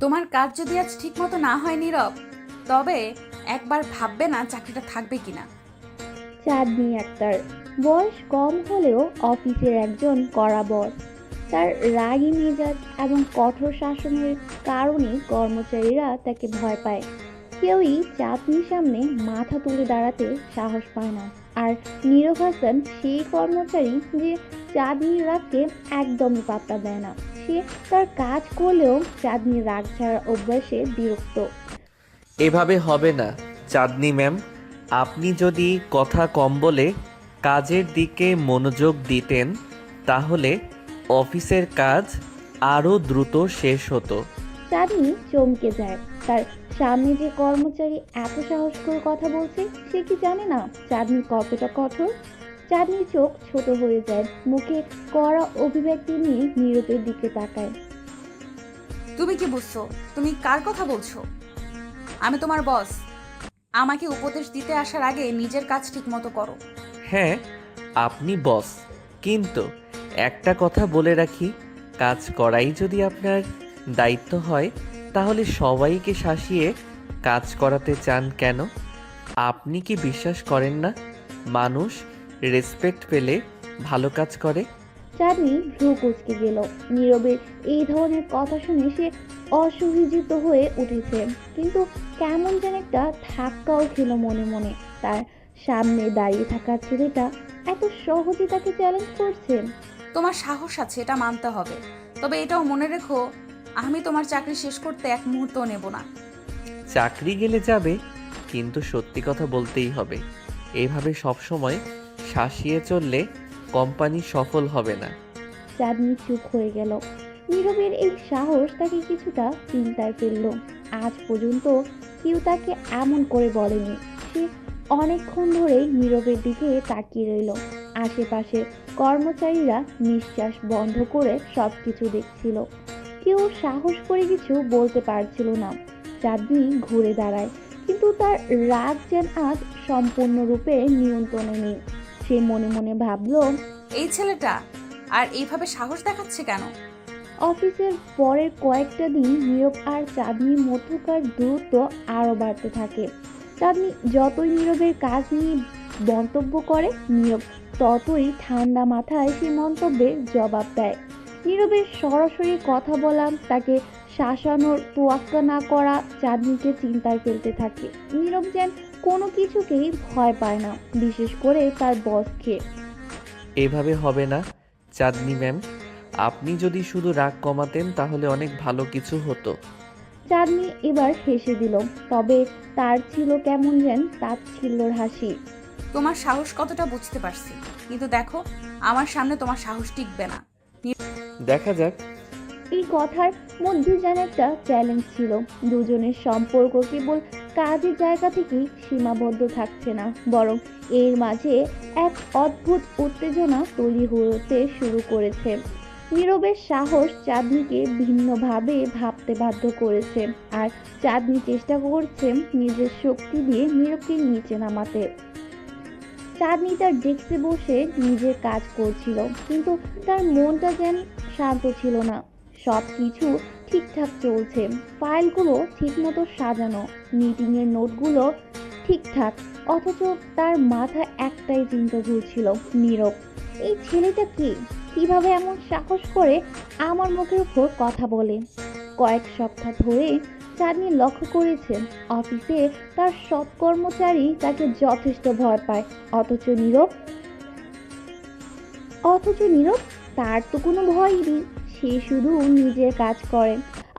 তোমার কাজ যদি আজ ঠিক মতো না হয় নীরব, তবে একবার ভাববে না চাকরিটা থাকবে কিনা। চাঁদনি আক্তার বয়স কম হলেও অফিসের একজন কড়া বস। তার রাগী মেজাজ এবং কঠোর শাসনের কারণে কর্মচারীরা তাকে ভয় পায়। কেউই চাঁদনির সামনে মাথা তুলে দাঁড়াতে সাহস পায় না। আর নীরব হাসান সেই কর্মচারী যে চাঁদনির রাগকে একদমই পাত্তা দেয় না। সে তার কাজ করলেও চাঁদনির রাগ ছাড়ার অভ্যাসে বিরক্ত। এভাবে হবে না চাঁদনি ম্যাম। আপনি যদি কথা কম বলে কাজের দিকে মনোযোগ দিতেন তাহলে অফিসের কাজ আরও দ্রুত শেষ হতো। চাঁদনি চমকে যায়। তার সামনে যে কর্মচারী এত সাহস করে কথা বলছে, সে কি জানে না চাঁদনি কতটা কঠোর? চাঁদনির চোখ ছোট হয়ে যায়, মুখে কড়া অভিব্যক্তি নিয়ে নীরবের দিকে তাকায়। তুমি কি বুঝছো? তুমি কার কথা বলছো? আমি তোমার বস। আমাকে উপদেশ দিতে আসার আগে নিজের কাজ ঠিক মতো করো। হ্যাঁ, আপনি বস, কিন্তু একটা কথা বলে রাখি, কাজ করাই যদি আপনার দায়িত্ব হয় তাহলে সবাইকে শাসিয়ে কাজ করাতে চান কেন? আপনি কি বিশ্বাস করেন না মানুষ রেসপেক্ট পেলে ভালো কাজ করে? চাঁদনি ভ্রু কুঁচকে গেল। নীরবের এই ধরনের কথা শুনে সে অসহ্যিত হয়ে উঠেছে, কিন্তু কেমন যেন একটা ধাক্কাও খেলো মনে মনে। তার সামনে দাঁড়িয়ে থাকা ছেলেটা এত সহজে তাকে চ্যালেঞ্জ করছে। তোমার সাহস আছে, এটা মানতে হবে। তবে এটাও মনে রেখো, আমি তোমার চাকরি শেষ করতে এক মুহূর্তও নেব না। চাকরি গেলে যাবে, কিন্তু সত্যি কথা বলতেই হবে। এভাবে সবসময় শাসিয়ে চললে কোম্পানি সফল হবে না। চাঁদনি চুপ হয়ে গেল। নীরবের এই সাহস তাকে কিছুটা চিন্তায় ফেললো। আজ পর্যন্ত কেউ তাকে এমন করে বলেনি। সে অনেকক্ষণ ধরেই নীরবের দিকে তাকিয়ে রইল। আশেপাশে কর্মচারীরা নিঃশ্বাস বন্ধ করে সবকিছু দেখছিল। কেউ সাহস করে কিছু বলতে পারছিল না। চাঁদনি ঘুরে দাঁড়ায়, কিন্তু তার রাগ যেন আজ সম্পূর্ণরূপে নিয়ন্ত্রণে নেই। সে মনে মনে ভাবলো, এই ছেলেটা আর এইভাবে সাহস দেখাচ্ছে কেন? অফিসের পরের কয়েকটা দিন নীরব আর চাঁদনির মধ্যকার দূরত্ব আরো বাড়তে থাকে। চাঁদনি যতই নীরবের কাজ নিয়ে মন্তব্য করে, নীরব ততই ঠান্ডা মাথায় সেই মন্তব্যের জবাব দেয়। নীরবের সরাসরি কথা বলা, তাকে শাসানোর তোয়াক্কা না করা চাঁদনিকে চিন্তায় ফেলতে থাকে। নীরব যেন কোনো কিছুকেই ভয় পায় না, বিশেষ করে তার বসকে। এভাবে হবে না চাঁদনি ম্যাম। আপনি যদি শুধু রাগ কমাতেন তাহলে অনেক ভালো কিছু হতো। চাঁদনি এবার হেসে দিল, তবে তার ছিল কেমন যেন তাচ্ছিল্যর হাসি। তোমার সাহস কতটা বুঝতে পারছি, কিন্তু দেখো, আমার সামনে তোমার সাহস টিকবে না। দেখা যাক। এই কথার মধ্যে যেন একটা চ্যালেঞ্জ ছিল। দুজনের সম্পর্ক কেবল কাজের জায়গা থেকেই সীমাবদ্ধ থাকছে না, বরং এর মাঝে এক অদ্ভুত উত্তেজনা তৈরি হতে শুরু করেছে। নীরবের সাহস চাঁদনিকে ভিন্নভাবে ভাবতে বাধ্য করেছে, আর চাঁদনি চেষ্টা করছে নিজের শক্তি দিয়ে নীরবকে নিচে নামাতে। চাঁদনি তার ডেস্কে বসে নিজের কাজ করছিল, কিন্তু তার মনটা যেন শান্ত ছিল না। সব কিছু ঠিকঠাক চলছে, ফাইলগুলো ঠিকমতো সাজানো, মিটিং এর নোটগুলো ঠিকঠাক, অথচ তার মাথায় একটাই চিন্তা ঘুরছিল, নীরব। এই ছেলেটা কি? কিভাবে এমন সাহস করে আমার মুখের উপর কথা বলে? কয়েক সপ্তাহ ধরে চাঁদনি লক্ষ্য করেছে অফিসে তার সৎ কর্মচারী তাকে যথেষ্ট ভয় পায়, অথচ নীরব অথচ নীরব, তার তো কোনো ভয়ই নেই। সে শুধু নিজের কাজ করে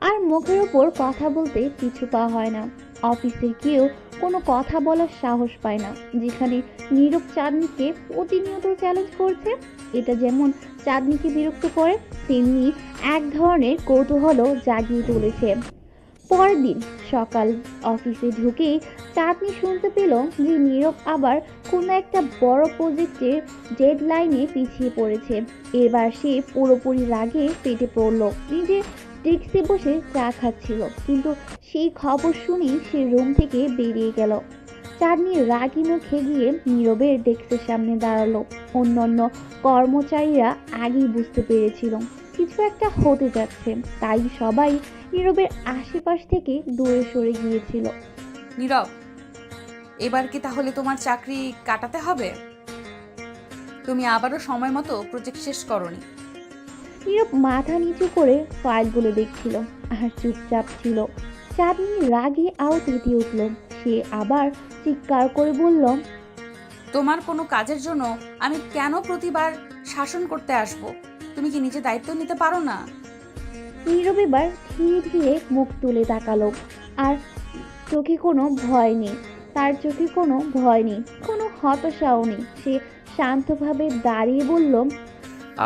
আর মুখের ওপর কথা বলতে পিছু পা হয় না। অফিসের কেউ কোনো কথা বলার সাহস পায় না, যেখানে নীরব চাঁদনিকে প্রতিনিয়ত চ্যালেঞ্জ করছে। এটা যেমন চাঁদনিকে বিরক্ত করে, তেমনি এক ধরনের কৌতূহলও জাগিয়ে তুলেছে। পরের দিন সকাল, অফিসে ঢুকেই চাঁদনি শুনতে পেল যে নীরব আবার কোনো একটা বড় প্রজেক্টের ডেডলাইনে পিছিয়ে পড়েছে। এবার সে পুরোপুরি রাগে পেটে পড়ল। নিজে ডেস্কে বসে চা খাচ্ছিল, কিন্তু সেই খবর শুনেই সে রুম থেকে বেরিয়ে গেল। চাঁদনি রাগী মুখে গিয়ে নীরবের ডেস্কের সামনে দাঁড়ালো। অন্যান্য কর্মচারীরা আগেই বুঝতে পেরেছিল কিছু একটা হতে যাচ্ছে, তাই সবাই নীরবের আশেপাশ থেকে দূরে সরে গিয়েছিল। নীরব, এবার কি তাহলে তোমার চাকরি কাটাতে হবে? তুমি আবারও সময় মতো প্রজেক্ট শেষ করনি। নীরব মাথা নিচু করে ফাইলগুলো দেখছিল আর চুপচাপ ছিল। চাঁদনি রাগে আরো তেতে উঠল। সে আবার চিৎকার করে বলল, তোমার কোনো কাজের জন্য আমি কেন প্রতিবার শাসন করতে আসব? তুমি কি নিজে দায়িত্ব নিতে পারো না? নীরব এবার ধীরে ধীরে মুখ তুলে তাকালো, আর চোখে কোনো ভয় নেই। তার চোখে কোনো ভয় নেই, কোনো হতাশাও নেই। সে শান্তভাবে দাঁড়িয়ে বলল,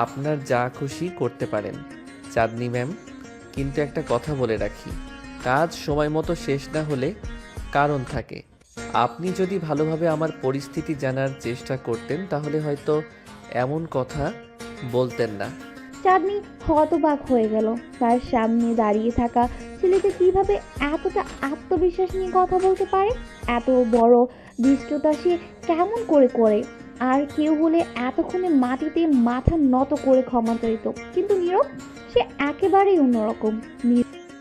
আপনার যা খুশি করতে পারেন চাঁদনি ম্যাম, কিন্তু একটা কথা বলে রাখি, কাজ সময় মতো শেষ না হলে কারণ থাকে। আপনি যদি ভালোভাবে আমার পরিস্থিতি জানার চেষ্টা করতেন তাহলে হয়তো এমন কথা বলতেন না। চাঁদনি হতবাক হয়ে গেল। তার সামনে দাঁড়িয়ে থাকা ছেলেটা কিভাবে এতটা আত্মবিশ্বাস নিয়ে কথা বলতে পারে? এত বড় দৃষ্টতা সে কেমন করে করে? আর কেউ হলে এতক্ষণে মাটিতে মাথা নত করে ক্ষমা চাইত, কিন্তু নীরব, সে একেবারেই অন্যরকম।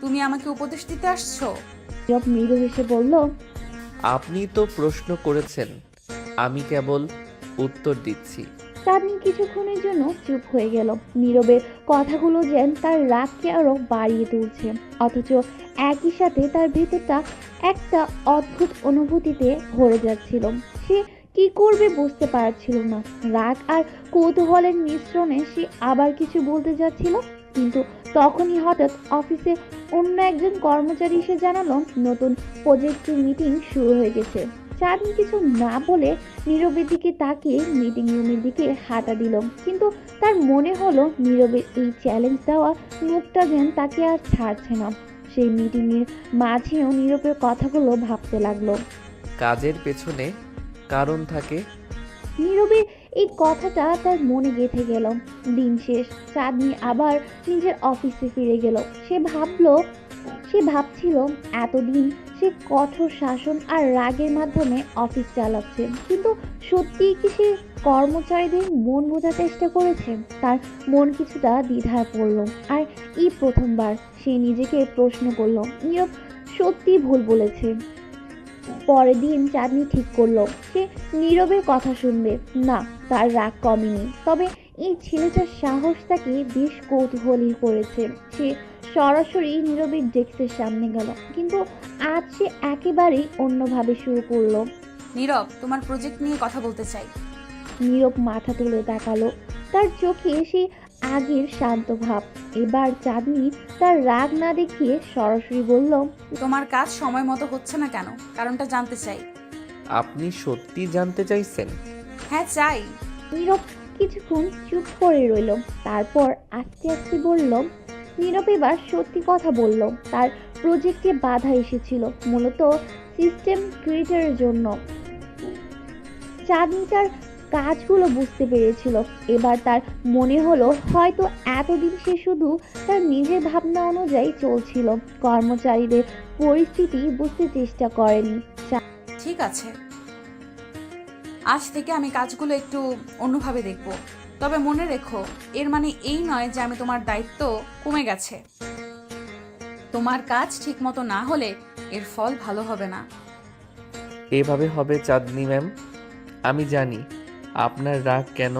তুমি আমাকে উপদেশ দিতে আসছো? নীরব মৃদু হেসে বলল, আপনি তো প্রশ্ন করেছেন, আমি কেবল উত্তর দিচ্ছি। চাঁদনি কিছুক্ষণের জন্য চুপ হয়ে গেল। নীরবের কথাগুলো যেন তার রাগকে আরো বাড়িয়ে তুলছে, অথচ একই সাথে তার ভেতরটা একটা অদ্ভুত অনুভূতিতে ভরে যাচ্ছিল। সে কি করবে বুঝতে পারছিল না। রাগ আর কৌতূহলের মিশ্রণে সে আবার কিছু বলতে যাচ্ছিল, কিন্তু তখনই হঠাৎ অফিসে অন্য একজন কর্মচারী এসে জানালো নতুন প্রজেক্টের মিটিং শুরু হয়ে গেছে। চাঁদনি কিছু না বলে নীরবের দিকে তাকিয়ে মিটিং রুমের দিকে হাঁটা দিল, কিন্তু তার মনে হলো নীরবের এই চ্যালেঞ্জ দেওয়া মুখটা যেন তাকে আর ছাড়ছে না। সেই মিটিং এর মাঝেও নীরবের কথাগুলো ভাবতে লাগলো। কাজের পেছনে কারণ থাকে। নীরবের এই কথাটা তার মনে গেঁথে গেল। দিন শেষ, চাঁদনি আবার নিজের অফিসে ফিরে গেল। সে ভাবছিল এতদিন সে কঠোর শাসন আর রাগের মাধ্যমে অফিস চালাচ্ছে, কিন্তু সত্যিই কি সে কর্মচারীদের মন বোঝার চেষ্টা করেছে? তার মন কিছুটা দ্বিধায় পড়ল, আর এই প্রথমবার সে নিজেকে প্রশ্ন করলো নীরব সত্যি ভুল বলেছে। পরের দিন চাঁদনি ঠিক করলো সে নীরবের কথা শুনবে না। তার রাগ কমেনি, তবে এই ছেলেটার সাহস তাকে বেশ কৌতূহলী করেছে। সে সরাসরি নীরবের ডেস্কের সামনে গেল, কিন্তু আজ সে একেবারেই অন্যভাবে শুরু করলো। নীরব, তোমার প্রজেক্ট নিয়ে কথা বলতে চাই। নীরব মাথা তুলে তাকালো। তার চোখে সে আগের শান্ত ভাব। এবার চাঁদনি তার রাগ না দেখিয়ে সরাসরি বলল, তোমার কাজ সময় মতো হচ্ছে না কেন? কারণটা জানতে চাই। আপনি সত্যি জানতে চাইছেন? হ্যাঁ, চাই। নীরব কিছুক্ষণ চুপ করে রইল, তারপর আস্তে আস্তে বলল। নীরব এবার সত্যি কথা বলল। তার প্রজেক্টে বাধা এসেছিল মূলত সিস্টেম ক্রিয়েটরের জন্য। চাঁদনি তার কাজগুলো বুঝতে পেরেছিল। এবার তার মনে হলো হয়তো এতদিন সে শুধু তার নিজের ভাবনা অনুযায়ী চলছিল, কর্মচারীদের পরিস্থিতি বুঝতে চেষ্টা করেনি। ঠিক আছে, আজ থেকে আমি কাজগুলো একটু অন্যভাবে দেখব। তবে মনে রেখো, এর মানে এই নয় যে আমি তোমার দায়িত্ব কমে গেছে। তোমার কাজ ঠিকমতো না হলে এর ফল ভালো হবে না। এভাবে হবে চাঁদনি ম্যাম, আমি জানি আপনার রাগ কেন,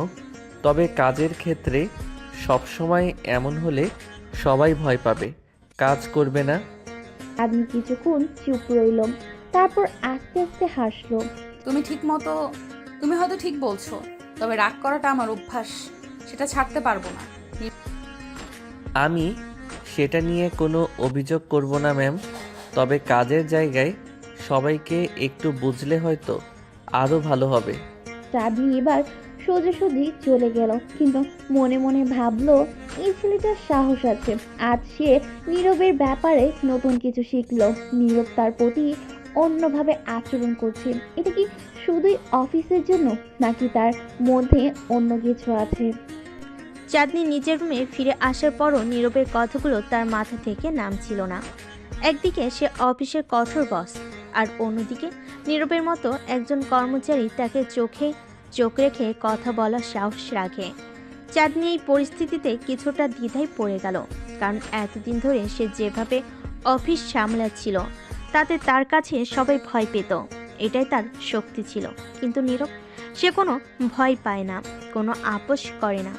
তবে কাজের ক্ষেত্রে সবসময় এমন হলে সবাই ভয় পাবে, কাজ করবে না। চাঁদনি কিছুক্ষণ চুপ রইল, তারপর আস্তে আস্তে হাসলো। তুমি হয়তো ঠিক বলছো, তবে রাগ করাটা আমার অভ্যাস, সেটা ছাড়তে পারবো না। আমি সেটা নিয়ে কোনো অভিযোগ করব না ম্যাম, তবে কাজের জায়গায় সবাইকে একটু বুঝলে হয়তো আরও ভালো হবে। চাঁদনি এবার সোজাসুজি চলে গেল, কিন্তু মনে মনে ভাবলো এই ছেলেটার সাহস আছে। আজ সে নীরবের ব্যাপারে নতুন কিছু শিখলো। নীরব তার প্রতি অন্যভাবে আচরণ করছে। এটা কি শুধুই অফিসের জন্য, নাকি তার মধ্যে অন্য কিছু আছে? চাঁদনি নিজের রুমে ফিরে আসার পরও নীরবের কথাগুলো তার মাথা থেকে নামছিল না। একদিকে সে অফিসের কঠোর বস, আর অন্যদিকে নীরবের মতো একজন কর্মচারী তাকে চোখে চোখ রেখে কথা বলার সাহস রাখে। চাঁদনি এই পরিস্থিতিতে কিছুটা দ্বিধায় পড়ে গেল, কারণ এতদিন ধরে সে যেভাবে অফিস সামলাচ্ছিল তাতে তার কাছে সবাই ভয় পেত, এটাই তার শক্তি ছিল। কিন্তু নীরব, সে কোনো ভয় পায় না, কোনো আপোষ করে না।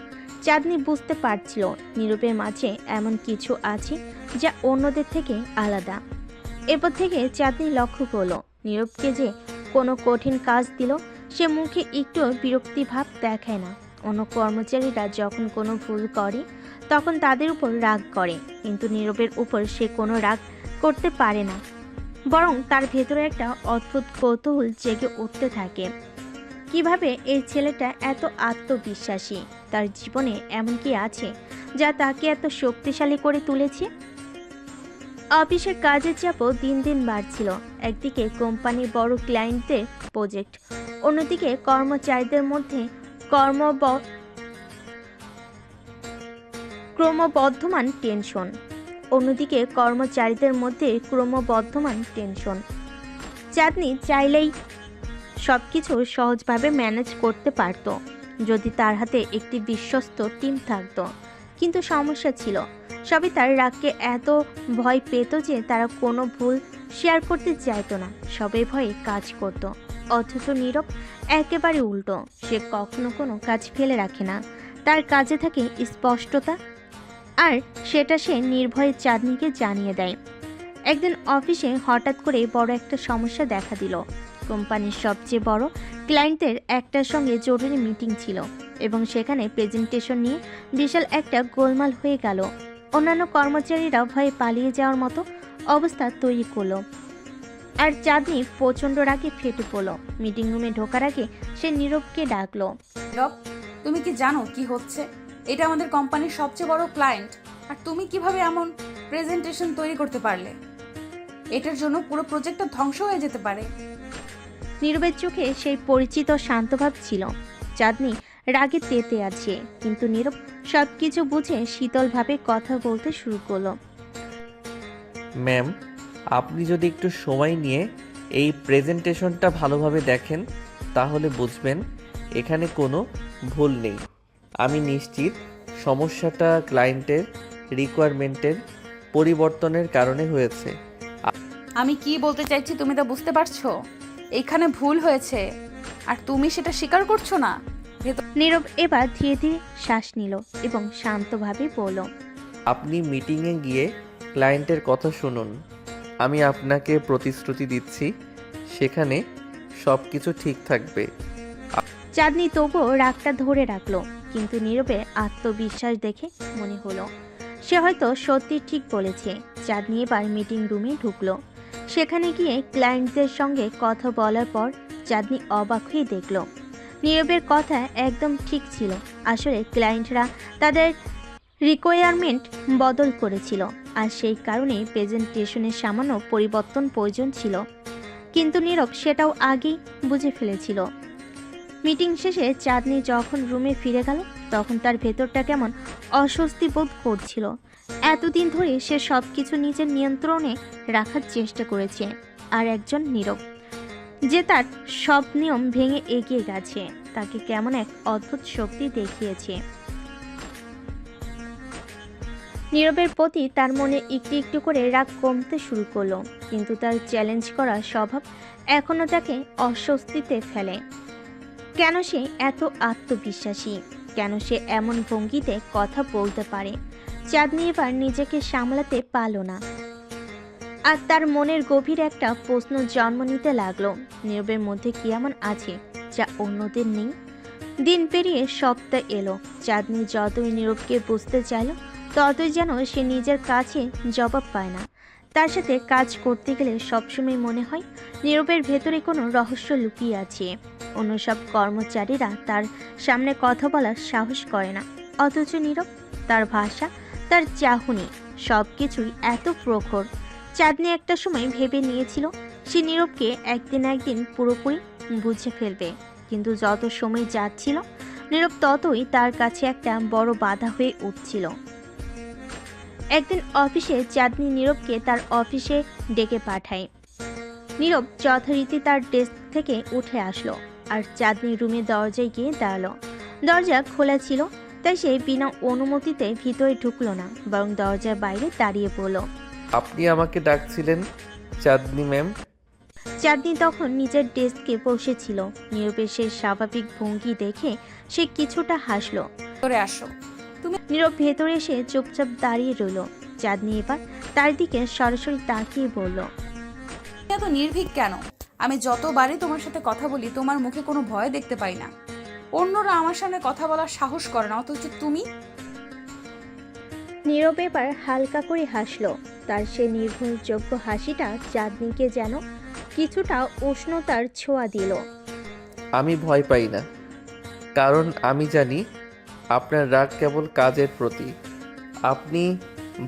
চাঁদনি বুঝতে পারছিল নীরবের মাঝে এমন কিছু আছে যা অন্যদের থেকে আলাদা। এরপর থেকে চাঁদনি লক্ষ্য করলো নীরবকে যে কোনো কঠিন কাজ দিল সে মুখে একটু বিরক্তি ভাব দেখায় না। অন্য কর্মচারীরা যখন কোনো ভুল করে তখন তাদের উপর রাগ করে, কিন্তু নীরবের উপর সে কোনো রাগ করতে পারে না, বরং তার ভেতরে একটা অদ্ভুত কৌতূহল জেগে উঠতে থাকে। কিভাবে এই ছেলেটা এত আত্মবিশ্বাসী? তার জীবনে এমন কি আছে যা তাকে এত শক্তিশালী করে তুলেছে? অফিসের কাজের চাপও দিন দিন বাড়ছিল। একদিকে কোম্পানির বড় ক্লায়েন্টদের প্রজেক্ট, অন্যদিকে কর্মচারীদের মধ্যে ক্রমবর্ধমান টেনশন। চাঁদনি চাইলেই সবকিছু সহজভাবে ম্যানেজ করতে পারত যদি তার হাতে একটি বিশ্বস্ত টিম থাকতো। কিন্তু সমস্যা ছিল, সবই তার রাগকে এত ভয় পেত যে তারা কোনো ভুল শেয়ার করতে চাইতো না, সবাই ভয়ে কাজ করত। অথচ নীরব একেবারে উল্টো, সে কখনো কোনো কাজ ফেলে রাখে না, তার কাজে থাকে স্পষ্টতা, আর সেটা সে নির্ভয়ে চাঁদনিকে জানিয়ে দেয়। একদিন অফিসে হঠাৎ করে বড় একটা সমস্যা দেখা দিল। কোম্পানির সবচেয়ে বড় ক্লায়েন্টের একটার সঙ্গে জরুরি মিটিং ছিল এবং সেখানে প্রেজেন্টেশন নিয়ে বিশাল একটা গোলমাল হয়ে গেল। অন্যান্য কর্মচারীরা ভয়ে পালিয়ে যাওয়ার মতো অবস্থা তৈরি করলো, আর চাঁদনি প্রচণ্ড রাগে ফেটে পড়লো। মিটিং রুমে ঢোকার আগে সে নীরবকে ডাকলো। নীরব, তুমি কি জানো কি হচ্ছে? এটা আমাদের কোম্পানির সবচেয়ে বড় ক্লায়েন্ট, আর তুমি কিভাবে এমন প্রেজেন্টেশন তৈরি করতে পারলে? এটার জন্য পুরো প্রজেক্টটা ধ্বংস হয়ে যেতে পারে। নীরবের চোখে সেই পরিচিত শান্তভাব ছিল। চাঁদনি রাগে তেতে আছে, কিন্তু নীরব সবকিছু বুঝে শীতলভাবে কথা বলতে শুরু করলো। ম্যাম, আপনি যদি একটু সময় নিয়ে এই প্রেজেন্টেশনটা ভালোভাবে দেখেন তাহলে বুঝবেন এখানে কোনো ভুল নেই। আমি নিশ্চিত সমস্যাটা ক্লায়েন্টের রিকোয়ারমেন্টের পরিবর্তনের কারণে হয়েছে। আমি কি বলতে চাইছি তুমি তা বুঝতে পারছো? এখানে ভুল হয়েছে আর তুমি সেটা স্বীকার করছো না। নীরব এবার ধীরে ধীরে শ্বাস নিল এবং শান্তভাবে বলল, আপনি মিটিংয়ে গিয়ে ক্লায়েন্টের কথা শুনুন। আমি আপনাকে প্রতিশ্রুতি দিচ্ছি সেখানে সব কিছু ঠিক থাকবে। চাঁদনি তবুও রাগটা ধরে রাখলো, কিন্তু নীরবের আত্মবিশ্বাস দেখে মনে হলো সে হয়তো সত্যি ঠিক বলেছে। চাঁদনি এবার মিটিং রুমে ঢুকলো। সেখানে গিয়ে ক্লায়েন্টদের সঙ্গে কথা বলার পর চাঁদনি অবাক হয়ে দেখল নীরবের কথা একদম ঠিক ছিল। আসলে ক্লায়েন্টরা তাদের রিকোয়ারমেন্ট বদল করেছিল, আর সেই কারণে প্রেজেন্টেশনের সামান্য পরিবর্তন প্রয়োজন ছিল। কিন্তু নীরব সেটাও আগেই বুঝে ফেলেছিল। মিটিং শেষে চাঁদনি যখন রুমে ফিরে গেল তখন তার ভেতরটা কেমন অস্বস্তি বোধ করছিল। এতদিন ধরে সে সব কিছু নিজের নিয়ন্ত্রণে রাখার চেষ্টা করেছে, আর একজন নীরব যে তার সব নিয়ম ভেঙে এগিয়ে গেছে তাকে কেমন এক অদ্ভুত শক্তি দেখিয়েছে। নীরবের প্রতি তার মনে একটু একটু করে রাগ কমতে শুরু করলো, কিন্তু তার চ্যালেঞ্জ করার স্বভাব এখনো তাকে অস্বস্তিতে ফেলে। কেন সে এত আত্মবিশ্বাসী? কেন সে এমন ভঙ্গিতে কথা বলতে পারে? চাঁদনি এবার নিজেকে সামলাতে পারল না, আর তার মনের গভীর একটা প্রশ্ন জন্ম নিতে লাগলো, নীরবের মধ্যে কি এমন আছে যা অন্যদের নেই? দিন পেরিয়ে সপ্তাহ এলো। চাঁদনি যতই নীরবকে বুঝতে চাইল ততই যেন সে নিজের কাছে জবাব পায় না। তার সাথে কাজ করতে গেলে সবসময় মনে হয় নীরবের ভেতরে কোনো রহস্য লুকিয়ে আছে। অন্য সব কর্মচারীরা তার সামনে কথা বলার সাহস করে না, অথচ নীরব, তার ভাষা, তার চাহনি, সব কিছুই এত প্রখর। চাঁদনি একটা সময় ভেবে নিয়েছিল সে নীরবকে একদিন পুরোপুরি বুঝে ফেলবে, কিন্তু যত সময় যাচ্ছিল নীরব ততই তার কাছে একটা বড় বাধা হয়ে উঠছিল। একদিন অফিসে চাঁদনি নীরবকে তার অফিসে ডেকে পাঠায়। নীরব যথারীতি তার ডেস্ক থেকে উঠে আসলো আর চাঁদনি রুমের দরজায় গিয়ে দাঁড়ালো। দরজা খোলা ছিল, তাই সে বিনা অনুমতিতে ভিতরে ঢুকলো না, বরং দরজার বাইরে দাঁড়িয়ে পড়ল। আপনি আমাকে ডাকছিলেন চাঁদনি ম্যাম? চাঁদনি তখন নিজের ডেস্কে বসেছিল। নীরবের সেই স্বাভাবিক ভঙ্গি দেখে সে কিছুটা হাসলো। করে আসো। নীরব ভেতরে এসে চুপচাপ দাঁড়িয়ে রইল। চাঁদনি এবার তার দিকে সরাসরি তাকিয়ে বলল, তুমি এত নির্ভীক কেন? আমি যতবারই তোমার সাথে কথা বলি তোমার মুখে কোনো ভয় দেখতে পাই না। অন্যরা আমার সামনে কথা বলার সাহস করে না, অথচ তুমি। নীরব এবার হালকা করে হাসলো। তার সে নির্ভরযোগ্য হাসিটা চাঁদনিকে যেন কিছুটা উষ্ণতার ছোঁয়া দিল। আমি ভয় পাই না, কারণ আমি জানি আপনার রাগ কেবল কাজের প্রতি। আপনি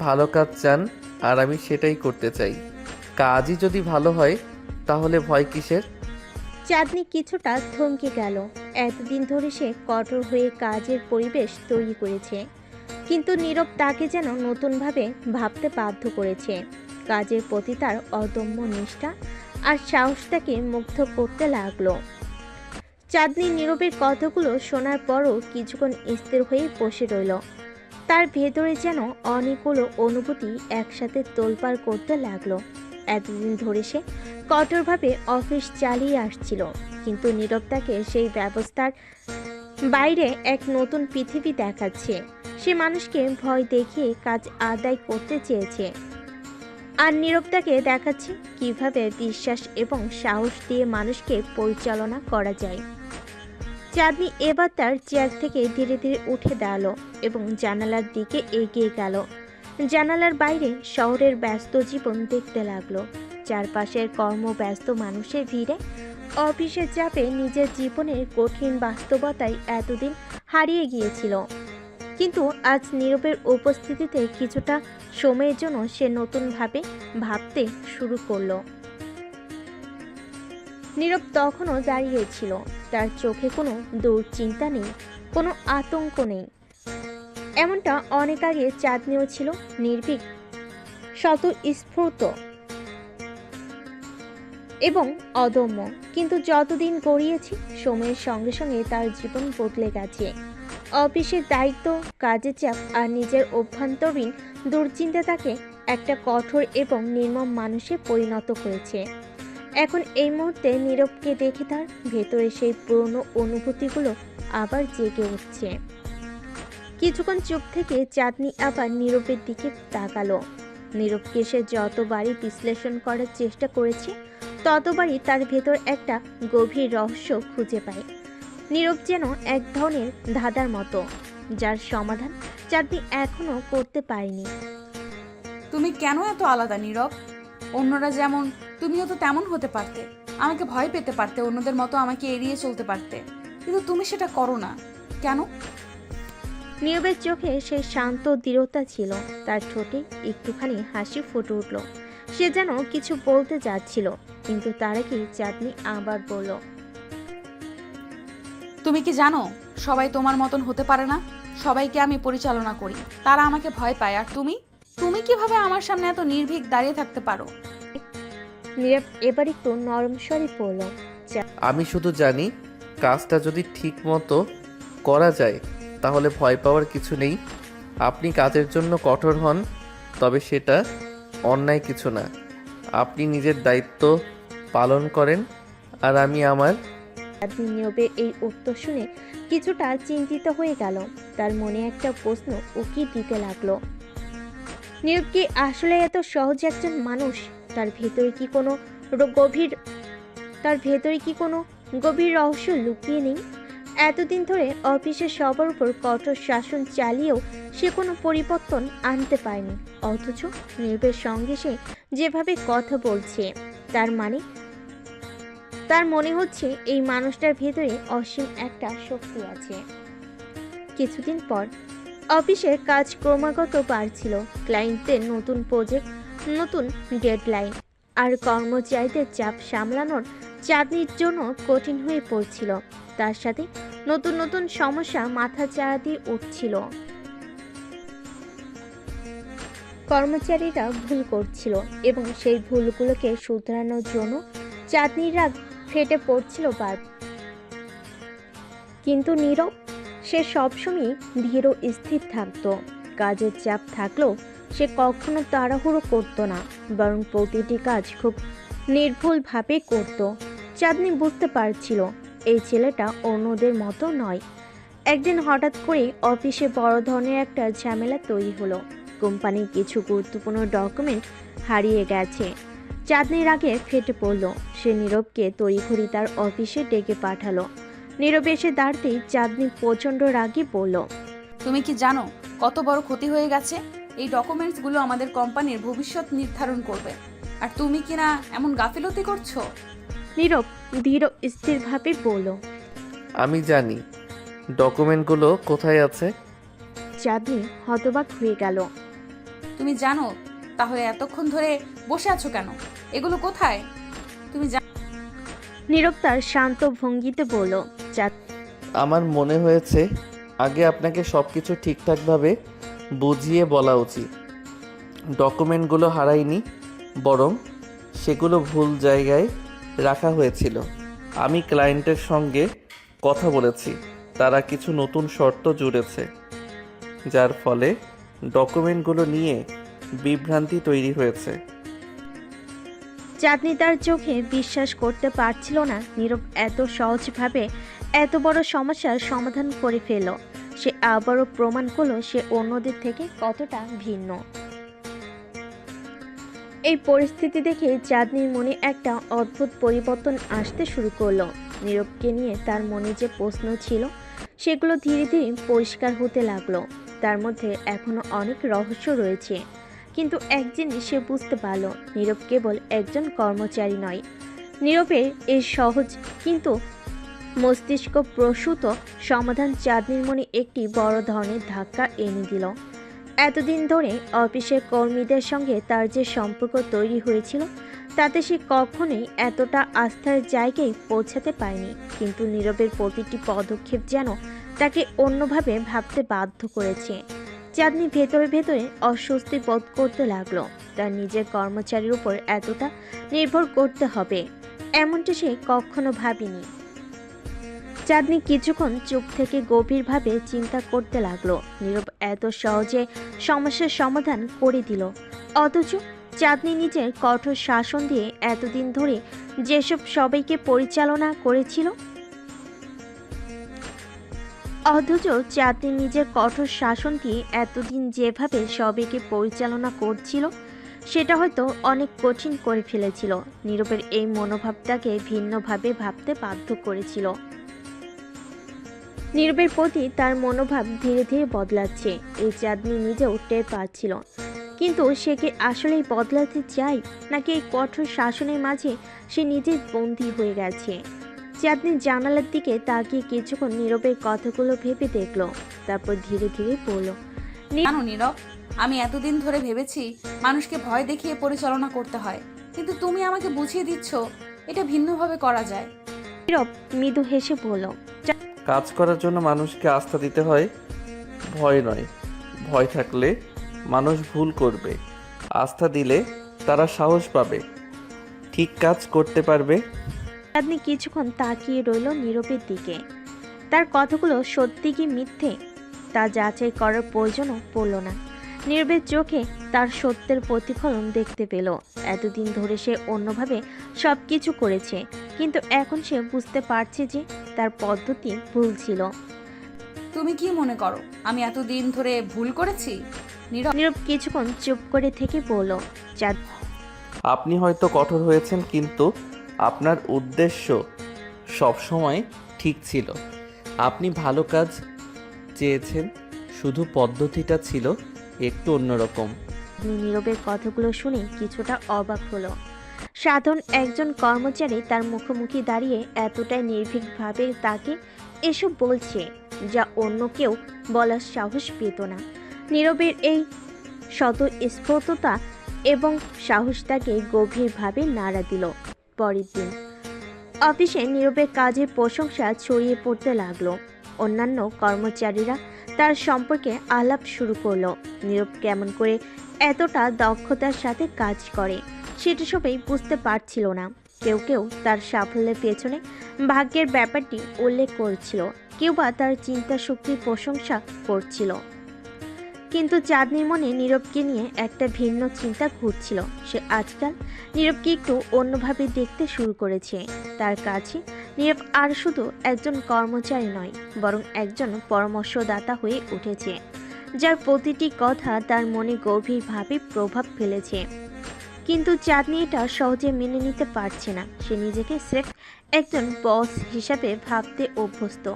ভালো কাজ চান আর আমি সেটাই করতে চাই। কাজই যদি ভালো হয় তাহলে ভয় কিসের? চাঁদনি কিছুটা থমকে গেল। এতদিন ধরে সে কঠোর হয়ে কাজের পরিবেশ তৈরি করেছে, কিন্তু নীরব তাকে যেন নতুনভাবে ভাবতে বাধ্য করেছে। কাজের প্রতি তার অদম্য নিষ্ঠা আর সাহস তাকে মুগ্ধ করতে লাগলো। চাঁদনি নীরবের কথাগুলো শোনার পরও কিছুক্ষণ স্থির হয়ে বসে রইল। তার ভেতরে যেন অনেকগুলো অনুভূতি একসাথে তোলপাড় করতে লাগলো। এতদিন ধরে সে কঠোরভাবে অফিস চালিয়ে আসছিল, কিন্তু নীরব তাকে সেই ব্যবস্থার বাইরে এক নতুন পৃথিবী দেখাচ্ছে। সে মানুষকে ভয় দেখিয়ে কাজ আদায় করতে চেয়েছে, আর নীরব তাকে দেখাচ্ছে কিভাবে বিশ্বাস এবং সাহস দিয়ে মানুষকে পরিচালনা করা যায়। চাঁদনি এবার তার চেয়ার থেকে ধীরে ধীরে উঠে দাঁড়ালো এবং জানালার দিকে এগিয়ে গেল। জানালার বাইরে শহরের ব্যস্ত জীবন দেখতে লাগলো। চারপাশের কর্মব্যস্ত মানুষের ভিড়ে, অফিসের চাপে নিজের জীবনের কঠিন বাস্তবতায় এতদিন হারিয়ে গিয়েছিল। কিন্তু আজ নীরবের উপস্থিতিতে কিছুটা সময়ের জন্য সে নতুনভাবে ভাবতে শুরু করলো। নীরব তখনও দাঁড়িয়েছিল। তার চোখে কোনো দুশ্চিন্তা নেই, কোনো আতঙ্ক নেই। এমনটা অনেক আগে চাঁদনিও ছিল, নির্ভীক, স্বতঃস্ফূর্ত এবং অদম্য। কিন্তু যতদিন গড়িয়েছে, সময়ের সঙ্গে সঙ্গে তার জীবন বদলে গেছে। অফিসের দায়িত্ব, কাজের চাপ আর নিজের অভ্যন্তরীণ দুশ্চিন্তা তাকে একটা কঠোর এবং নির্মম মানুষে পরিণত করেছে। এখন এই মুহূর্তে নীরবকে দেখে তার ভেতরে সেই পুরনো অনুভূতিগুলো আবার জেগে উঠছে। কিছুক্ষণ চুপ থেকে চাঁদনি আবার নীরবের দিকে তাকালো। নীরবকে সে যতবারই বিশ্লেষণ করার চেষ্টা করেছে, ততবারই তার ভেতর একটা গভীর রহস্য খুঁজে পায়। নীরব যেন এক ধরনের ধাঁধার মতো, যার সমাধান চাঁদনি এখনো করতে পারেনি। তুমি কেন এত আলাদা নীরব? অন্যরা যেমন তুমিও তো তেমন হতে পারতে। আমাকে ভয় পেতে পারতে, অন্যদের মতো আমাকে এড়িয়ে চলতে পারতে, কিন্তু তুমি সেটা করো না কেন? নীরবের চোখে সেই শান্ত দৃঢ়তা ছিল। তার ঠোঁটে একটুখানি হাসি ফুটে উঠল। সে যেন কিছু বলতে যাচ্ছিল, কিন্তু তার আগে চাঁদনি আবার বলল, তুমি কি জানো সবাই তোমার মতন হতে পারে না? সবাইকে আমি পরিচালনা করি, তারা আমাকে ভয় পায়, আর তুমি তুমি কিভাবে আমার সামনে এত নির্ভীক দাঁড়িয়ে থাকতে পারো? নীরব এবার একটু নরম স্বরে বলল, আমি শুধু জানি কাজটা যদি ঠিক মতো করা যায় তাহলে ভয় পাওয়ার কিছু নেই। আপনি কাজের জন্য কঠোর হন, তবে সেটা অন্যায় কিছু না। আপনি নিজের দায়িত্ব পালন করেন আর আমি আমার। চাঁদনি নীরবের এই উত্তর শুনে কিছুটা চিন্তিত হয়ে গেল। তার মনে একটা প্রশ্ন উকি দিতে লাগলো। নীরব কি আসলে এত সহজ একজন মানুষ? তার ভেতরে কি কোনো গভীর রহস্য লুকিয়ে নেই? এতদিন ধরে অফিসের সবার উপর কঠোর শাসন চালিয়েও সে কোনো পরিবর্তন আনতে পারেনি, অথচ নীরবের সঙ্গে সে যেভাবে কথা বলছে, তার মনে হচ্ছে এই মানুষটার ভেতরে অসীম একটা শক্তি আছে। কিছুদিন পর অফিসের কাজ ক্রমাগত বাড়ছিল। ক্লায়েন্টদের নতুন প্রজেক্ট, নতুন ডেডলাইন আর কর্মচারীদের চাপ সামলানোর চাঁদনির জন্য কঠিন হয়ে পড়ছিল। তার সাথে নতুন নতুন সমস্যা মাথা চাড়া দিয়ে উঠছিল। কর্মচারীরা ভুল করছিল এবং সেই ভুলগুলোকে শুধরানোর জন্য চাঁদনির রাগ ফেটে পড়ছিল বার। কিন্তু নীরব, সে সবসময় ধীর ও স্থির থাকতো। কাজের চাপ থাকলেও সে কখনো তাড়াহুড়ো করতো না, বরং প্রতিটি কাজ খুব নির্ভুলভাবে করত। চাঁদনি বুঝতে পারছিল এই ছেলেটা অন্যদের মতো নয়। একদিন হঠাৎ করে অফিসে বড় ধরনের একটা ঝামেলা তৈরি হলো। কোম্পানির কিছু গুরুত্বপূর্ণ ডকুমেন্ট হারিয়ে গেছে। চাঁদনির আগে ফেটে পড়ল। সে নীরবকে তড়িঘড়ি তার অফিসে ডেকে পাঠালো। নীরব এসে দাঁড়াতেই চাঁদনি প্রচণ্ড রাগী বলল, তুমি কি জানো কত বড় ক্ষতি হয়ে গেছে? এই ডকুমেন্টসগুলো আমাদের কোম্পানির ভবিষ্যৎ নির্ধারণ করবে, আর তুমি কিনা এমন গাফিলতি করছো। নীরব ধীর স্থিরভাবে বলল। আমি জানি ডকুমেন্টগুলো কোথায় আছে। চাঁদনি হতবাক হয়ে গেল। তুমি জানো, তাহলে এতক্ষণ ধরে বসে আছো কেন? এগুলো কোথায় তুমি নীরব তার শান্ত ভঙ্গিতে বলল, আমার মনে হয়েছে আগে আপনাকে সব কিছু ঠিকঠাকভাবে বুঝিয়ে বলা উচিত। ডকুমেন্টগুলো হারায়নি, বরং সেগুলো ভুল জায়গায় রাখা হয়েছিল। আমি ক্লায়েন্টের সঙ্গে কথা বলেছি, তারা কিছু নতুন শর্ত জুড়েছে, যার ফলে ডকুমেন্টগুলো নিয়ে বিভ্রান্তি তৈরি হয়েছে। চাঁদনি তার চোখে বিশ্বাস করতে পারছিল না নীরব এত সহজভাবে এত বড় সমস্যার সমাধান করে ফেলল। সে আবারও প্রমাণ করলো সে অন্যদের থেকে কতটা ভিন্ন। এই পরিস্থিতি দেখে চাঁদনির মনে একটা অদ্ভুত পরিবর্তন আসতে শুরু করলো। নীরবকে নিয়ে তার মনে যে প্রশ্ন ছিল সেগুলো ধীরে ধীরে পরিষ্কার হতে লাগলো। তার মধ্যে এখনো অনেক রহস্য রয়েছে, কিন্তু এক জিনিস সে বুঝতে পারল, নীরব কেবল একজন কর্মচারী নয়। নীরবের এই সহজ কিন্তু মস্তিষ্ক প্রসূত সমাধান চাঁদনির মনে একটি বড় ধরনের ধাক্কা এনে দিল। এতদিন ধরে অফিসের কর্মীদের সঙ্গে তার যে সম্পর্ক তৈরি হয়েছিল তাতে সে কখনোই এতটা আস্থার জায়গায় পৌঁছাতে পারেনি, কিন্তু নীরবের প্রতিটি পদক্ষেপ যেন তাকে অন্যভাবে ভাবতে বাধ্য করেছে। চাঁদনি ভেতরে ভেতরে অস্বস্তি বোধ করতে লাগলো। তার নিজের কর্মচারীর উপর এতটা নির্ভর করতে হবে এমনটা সে কখনো ভাবেনি। চাঁদনি কিছুক্ষণ চুপ থেকে গভীরভাবে চিন্তা করতে লাগলো। নীরব এত সহজে সমস্যার সমাধান করে দিল, অথচ চাঁদনি নিজের কঠোর শাসন দিয়ে এতদিন ধরে যেসব সবাইকে পরিচালনা করেছিল, অথচ চাঁদনি নিজের কঠোর শাসন দিয়ে এতদিন যেভাবে সবাইকে পরিচালনা করছিল সেটা হয়তো অনেক কঠিন করে ফেলেছিল। নীরবের এই মনোভাবটাকে ভিন্নভাবে ভাবতে বাধ্য করেছিল। নীরবের প্রতি তার মনোভাব ধীরে ধীরে বদলাচ্ছে, এই চাঁদনি নিজেও টের পাচ্ছিল। কিন্তু সে কি আসলেই বদলাতে চায়, নাকি এই কঠোর শাসনের মাঝে সে নিজেই বন্দী হয়ে গেছে? চাঁদনি জানালার দিকে তাকিয়ে কিছুক্ষণ নীরবের কথাগুলো ভেবে দেখলো, তারপর ধীরে ধীরে বলল, জানো নীরব, আমি এতদিন ধরে ভেবেছি মানুষকে ভয় দেখিয়ে পরিচালনা করতে হয়, কিন্তু তুমি আমাকে বুঝিয়ে দিচ্ছ এটা ভিন্নভাবে করা যায়। নীরব মৃদু হেসে বলল, কাজ করার জন্য মানুষকে আস্থা দিতে হয়, ভয় নয়। ভয় থাকলে মানুষ ভুল করবে, আস্থা দিলে তারা সাহস পাবে, ঠিক কাজ করতে পারবে। চাঁদনি কিছুক্ষণ তাকিয়ে রইল নীরবের দিকে। তার কথাগুলো সত্যি কি মিথ্যে তা যাচাই করার প্রয়োজনও পড়ল না। নীরবের চোখে তার সত্যের প্রতিফলন দেখতে পেল। এতদিন ধরে সে অন্যভাবে সব কিছু করেছে, কিন্তু এখন সে বুঝতে পারছে যে তার পদ্ধতি ভুল ছিল। তুমি কি মনে করো আমি এতদিন ধরে ভুল করেছি? নীরব কিছুক্ষণ চুপ করে থেকে বলল, আপনি হয়তো কঠোর হয়েছেন, কিন্তু আপনার উদ্দেশ্য সবসময় ঠিক ছিল। আপনি ভালো কাজ চেয়েছেন, শুধু পদ্ধতিটা ছিল একটু অন্যরকম। নীরবের কথাগুলো শুনে কিছুটা অবাক হলো। সাধারণ একজন কর্মচারী তার মুখোমুখি দাঁড়িয়ে এতটাই নির্ভীকভাবে তাকে এসব বলছে, যা অন্য কেউ বলার সাহস পেত না। নীরবের এই স্বতঃস্ফূর্ততা এবং সাহস তাকে গভীরভাবে নাড়া দিল। পরের দিন অফিসে নীরবের কাজের প্রশংসা ছড়িয়ে পড়তে লাগলো। অন্যান্য কর্মচারীরা তার সম্পর্কে আলাপ শুরু করলো। নীরব কেমন করে এতটা দক্ষতার সাথে কাজ করে সেটা সবাই বুঝতে পারছিল না। কেউ কেউ তার সাফল্যের পেছনে ভাগ্যের ব্যাপারটি উল্লেখ করছিল, কেউ বা তার চিন্তা শক্তির প্রশংসা করছিল। কিন্তু চাঁদনির মনে নীরবকে নিয়ে একটা ভিন্ন চিন্তা ঘুরছিল। সে আজকাল নীরবকে একটু অন্যভাবে দেখতে শুরু করেছে। তার কাছে নীরব আর শুধু একজন কর্মচারী নয়, বরং একজন পরামর্শদাতা হয়ে উঠেছে, যার প্রতিটি কথা তার মনে গভীরভাবে প্রভাব ফেলেছে। কিন্তু চাঁদনি এটা সহজে মেনে নিতে পারছে না। সে নিজেকে স্রেফ একজন বস হিসাবে ভাবতে অভ্যস্ত।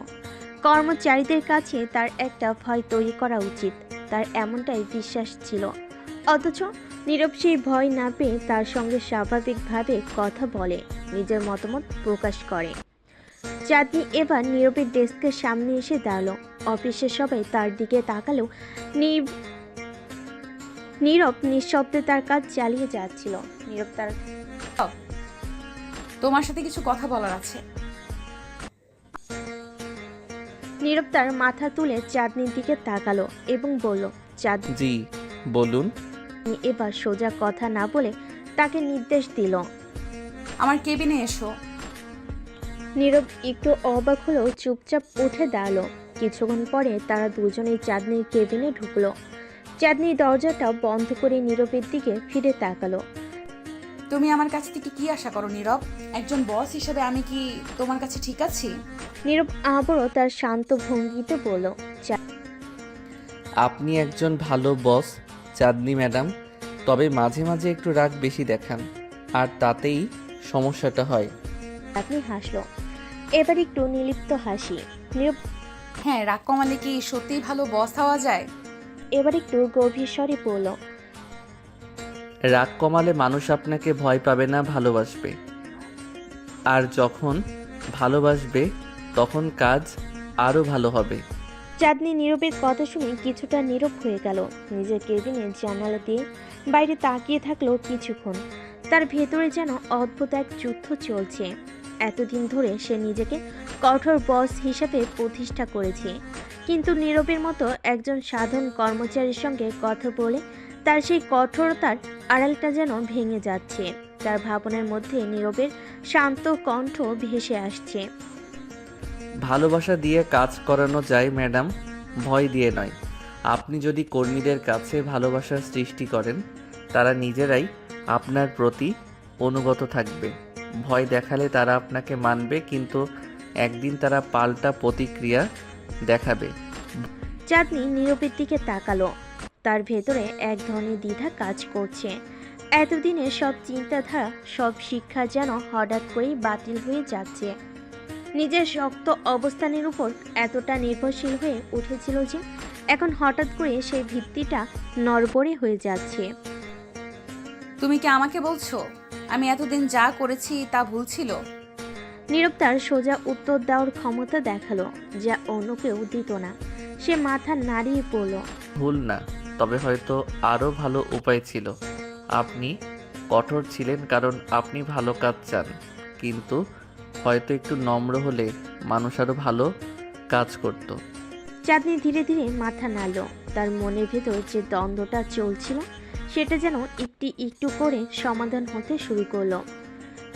কর্মচারীদের কাছে তার একটা ভয় তৈরি করা উচিত, তার এমনটাই বিশ্বাস ছিল। অথচ নীরব সেই ভয় না পেয়ে তার সঙ্গে স্বাভাবিকভাবে কথা বলে, নিজের মতামত প্রকাশ করে। চাঁদনি এবার নীরবের ডেস্কের সামনে এসে দাঁড়ালো। অফিসের সবাই তার দিকে তাকালেও নীরব নিঃশব্দে তার কাজ চালিয়ে যাচ্ছিল। নীরব তার তোমার সাথে কিছু কথা বলার আছে। নীরব তার মাথা তুলে চাঁদনির দিকে তাকালো এবং বলল, চাঁদনি জি বলুন। এবার সোজা কথা না বলে তাকে নির্দেশ দিল। আমার কেবিনে এসো। নীরব একটু অবাক হলেও চুপচাপ উঠে দাঁড়ালো। কিছুক্ষণ পরে তারা দুজনেই চাঁদনির কেবিনে ঢুকলো। চাঁদনি দরজাটা বন্ধ করে নীরবের দিকে ফিরে তাকালো। তুমি আমার কাছ থেকে কি আশা করো নীরব? একজন বস হিসেবে আমি কি তোমার কাছে ঠিক আছি? নীরব আবারও তার শান্ত ভঙ্গিতে বলল, আপনি একজন ভালো বস চাঁদনি ম্যাডাম, তবে মাঝে মাঝে একটু রাগ বেশি দেখান, আর তাতেই সমস্যাটা হয়। চাঁদনি হাসলো, এবার একটু নির্লিপ্ত হাসি। নীরব হ্যাঁ, রাগ কমালে কি সত্যিই ভালো বস হওয়া যায়? এবার একটু গভীর স্বরে বলল, রাগ কমালে মানুষ আপনাকে ভয় পাবে না, ভালোবাসবে। আর যখন ভালোবাসবে তখন কাজ আরও ভালো হবে। চাঁদনি নীরবের কথা শুনে কিছুটা নীরব হয়ে গেল। নিজের কেবিনে জানালা দিয়ে বাইরে তাকিয়ে থাকলো কিছুক্ষণ। তার ভেতরে যেন অদ্ভুত এক যুদ্ধ চলছে। এতদিন ধরে সে নিজেকে কঠোর বস হিসেবে প্রতিষ্ঠা করেছে, কিন্তু নীরবের মতো একজন সাধারণ কর্মচারীর সঙ্গে কথা বলে তার সেই কঠোরতার আড়ালটা যেন ভেঙে যাচ্ছে। তার ভাবনার মধ্যে নীরবের শান্ত কণ্ঠ ভেসে আসছে। ভালোবাসা দিয়ে কাজ করানো যায় ম্যাডাম, ভয় দিয়ে নয়। আপনি যদি কর্মীদের কাছে ভালোবাসার সৃষ্টি করেন, তারা নিজেরাই আপনার প্রতি অনুগত থাকবে। ভয় দেখালে তারা আপনাকে মানবে, কিন্তু একদিন তারা পাল্টা প্রতিক্রিয়া দেখাবে। চাঁদনি নীরবের দিকে তাকালো। তার ভেতরে এক ধরনের দ্বিধা কাজ করছে। এতদিনে সব চিন্তাধারা, সব শিক্ষা যেন হঠাৎ করেই বাতিল হয়ে যাচ্ছে। নিজের শক্ত অবস্থানের উপর এতটা নির্ভরশীল হয়ে উঠেছিল যে এখন হঠাৎ করে সেই ভিত্তিটা নড়বড়ে হয়ে যাচ্ছে। তুমি কি আমাকে বলছো আমি এতদিন যা করেছি তা ভুল ছিল? নীরব তার সোজা উত্তর দেওয়ার ক্ষমতা দেখালো, যা অন্য কেউ দিত না। সে মাথা নাড়িয়ে পড়ল। ভুল না, তবে হয়তো আরও ভালো উপায় ছিল। আপনি কঠোর ছিলেন কারণ আপনি ভালো কাজ চান, কিন্তু হয়তো একটু নম্র হলে মানুষ আরও ভালো কাজ করত। চাঁদনি ধীরে ধীরে মাথা নাড়ল। তার মনের ভেতর যে দ্বন্দ্বটা চলছিল সেটা যেন একটু একটু করে সমাধান হতে শুরু করলো।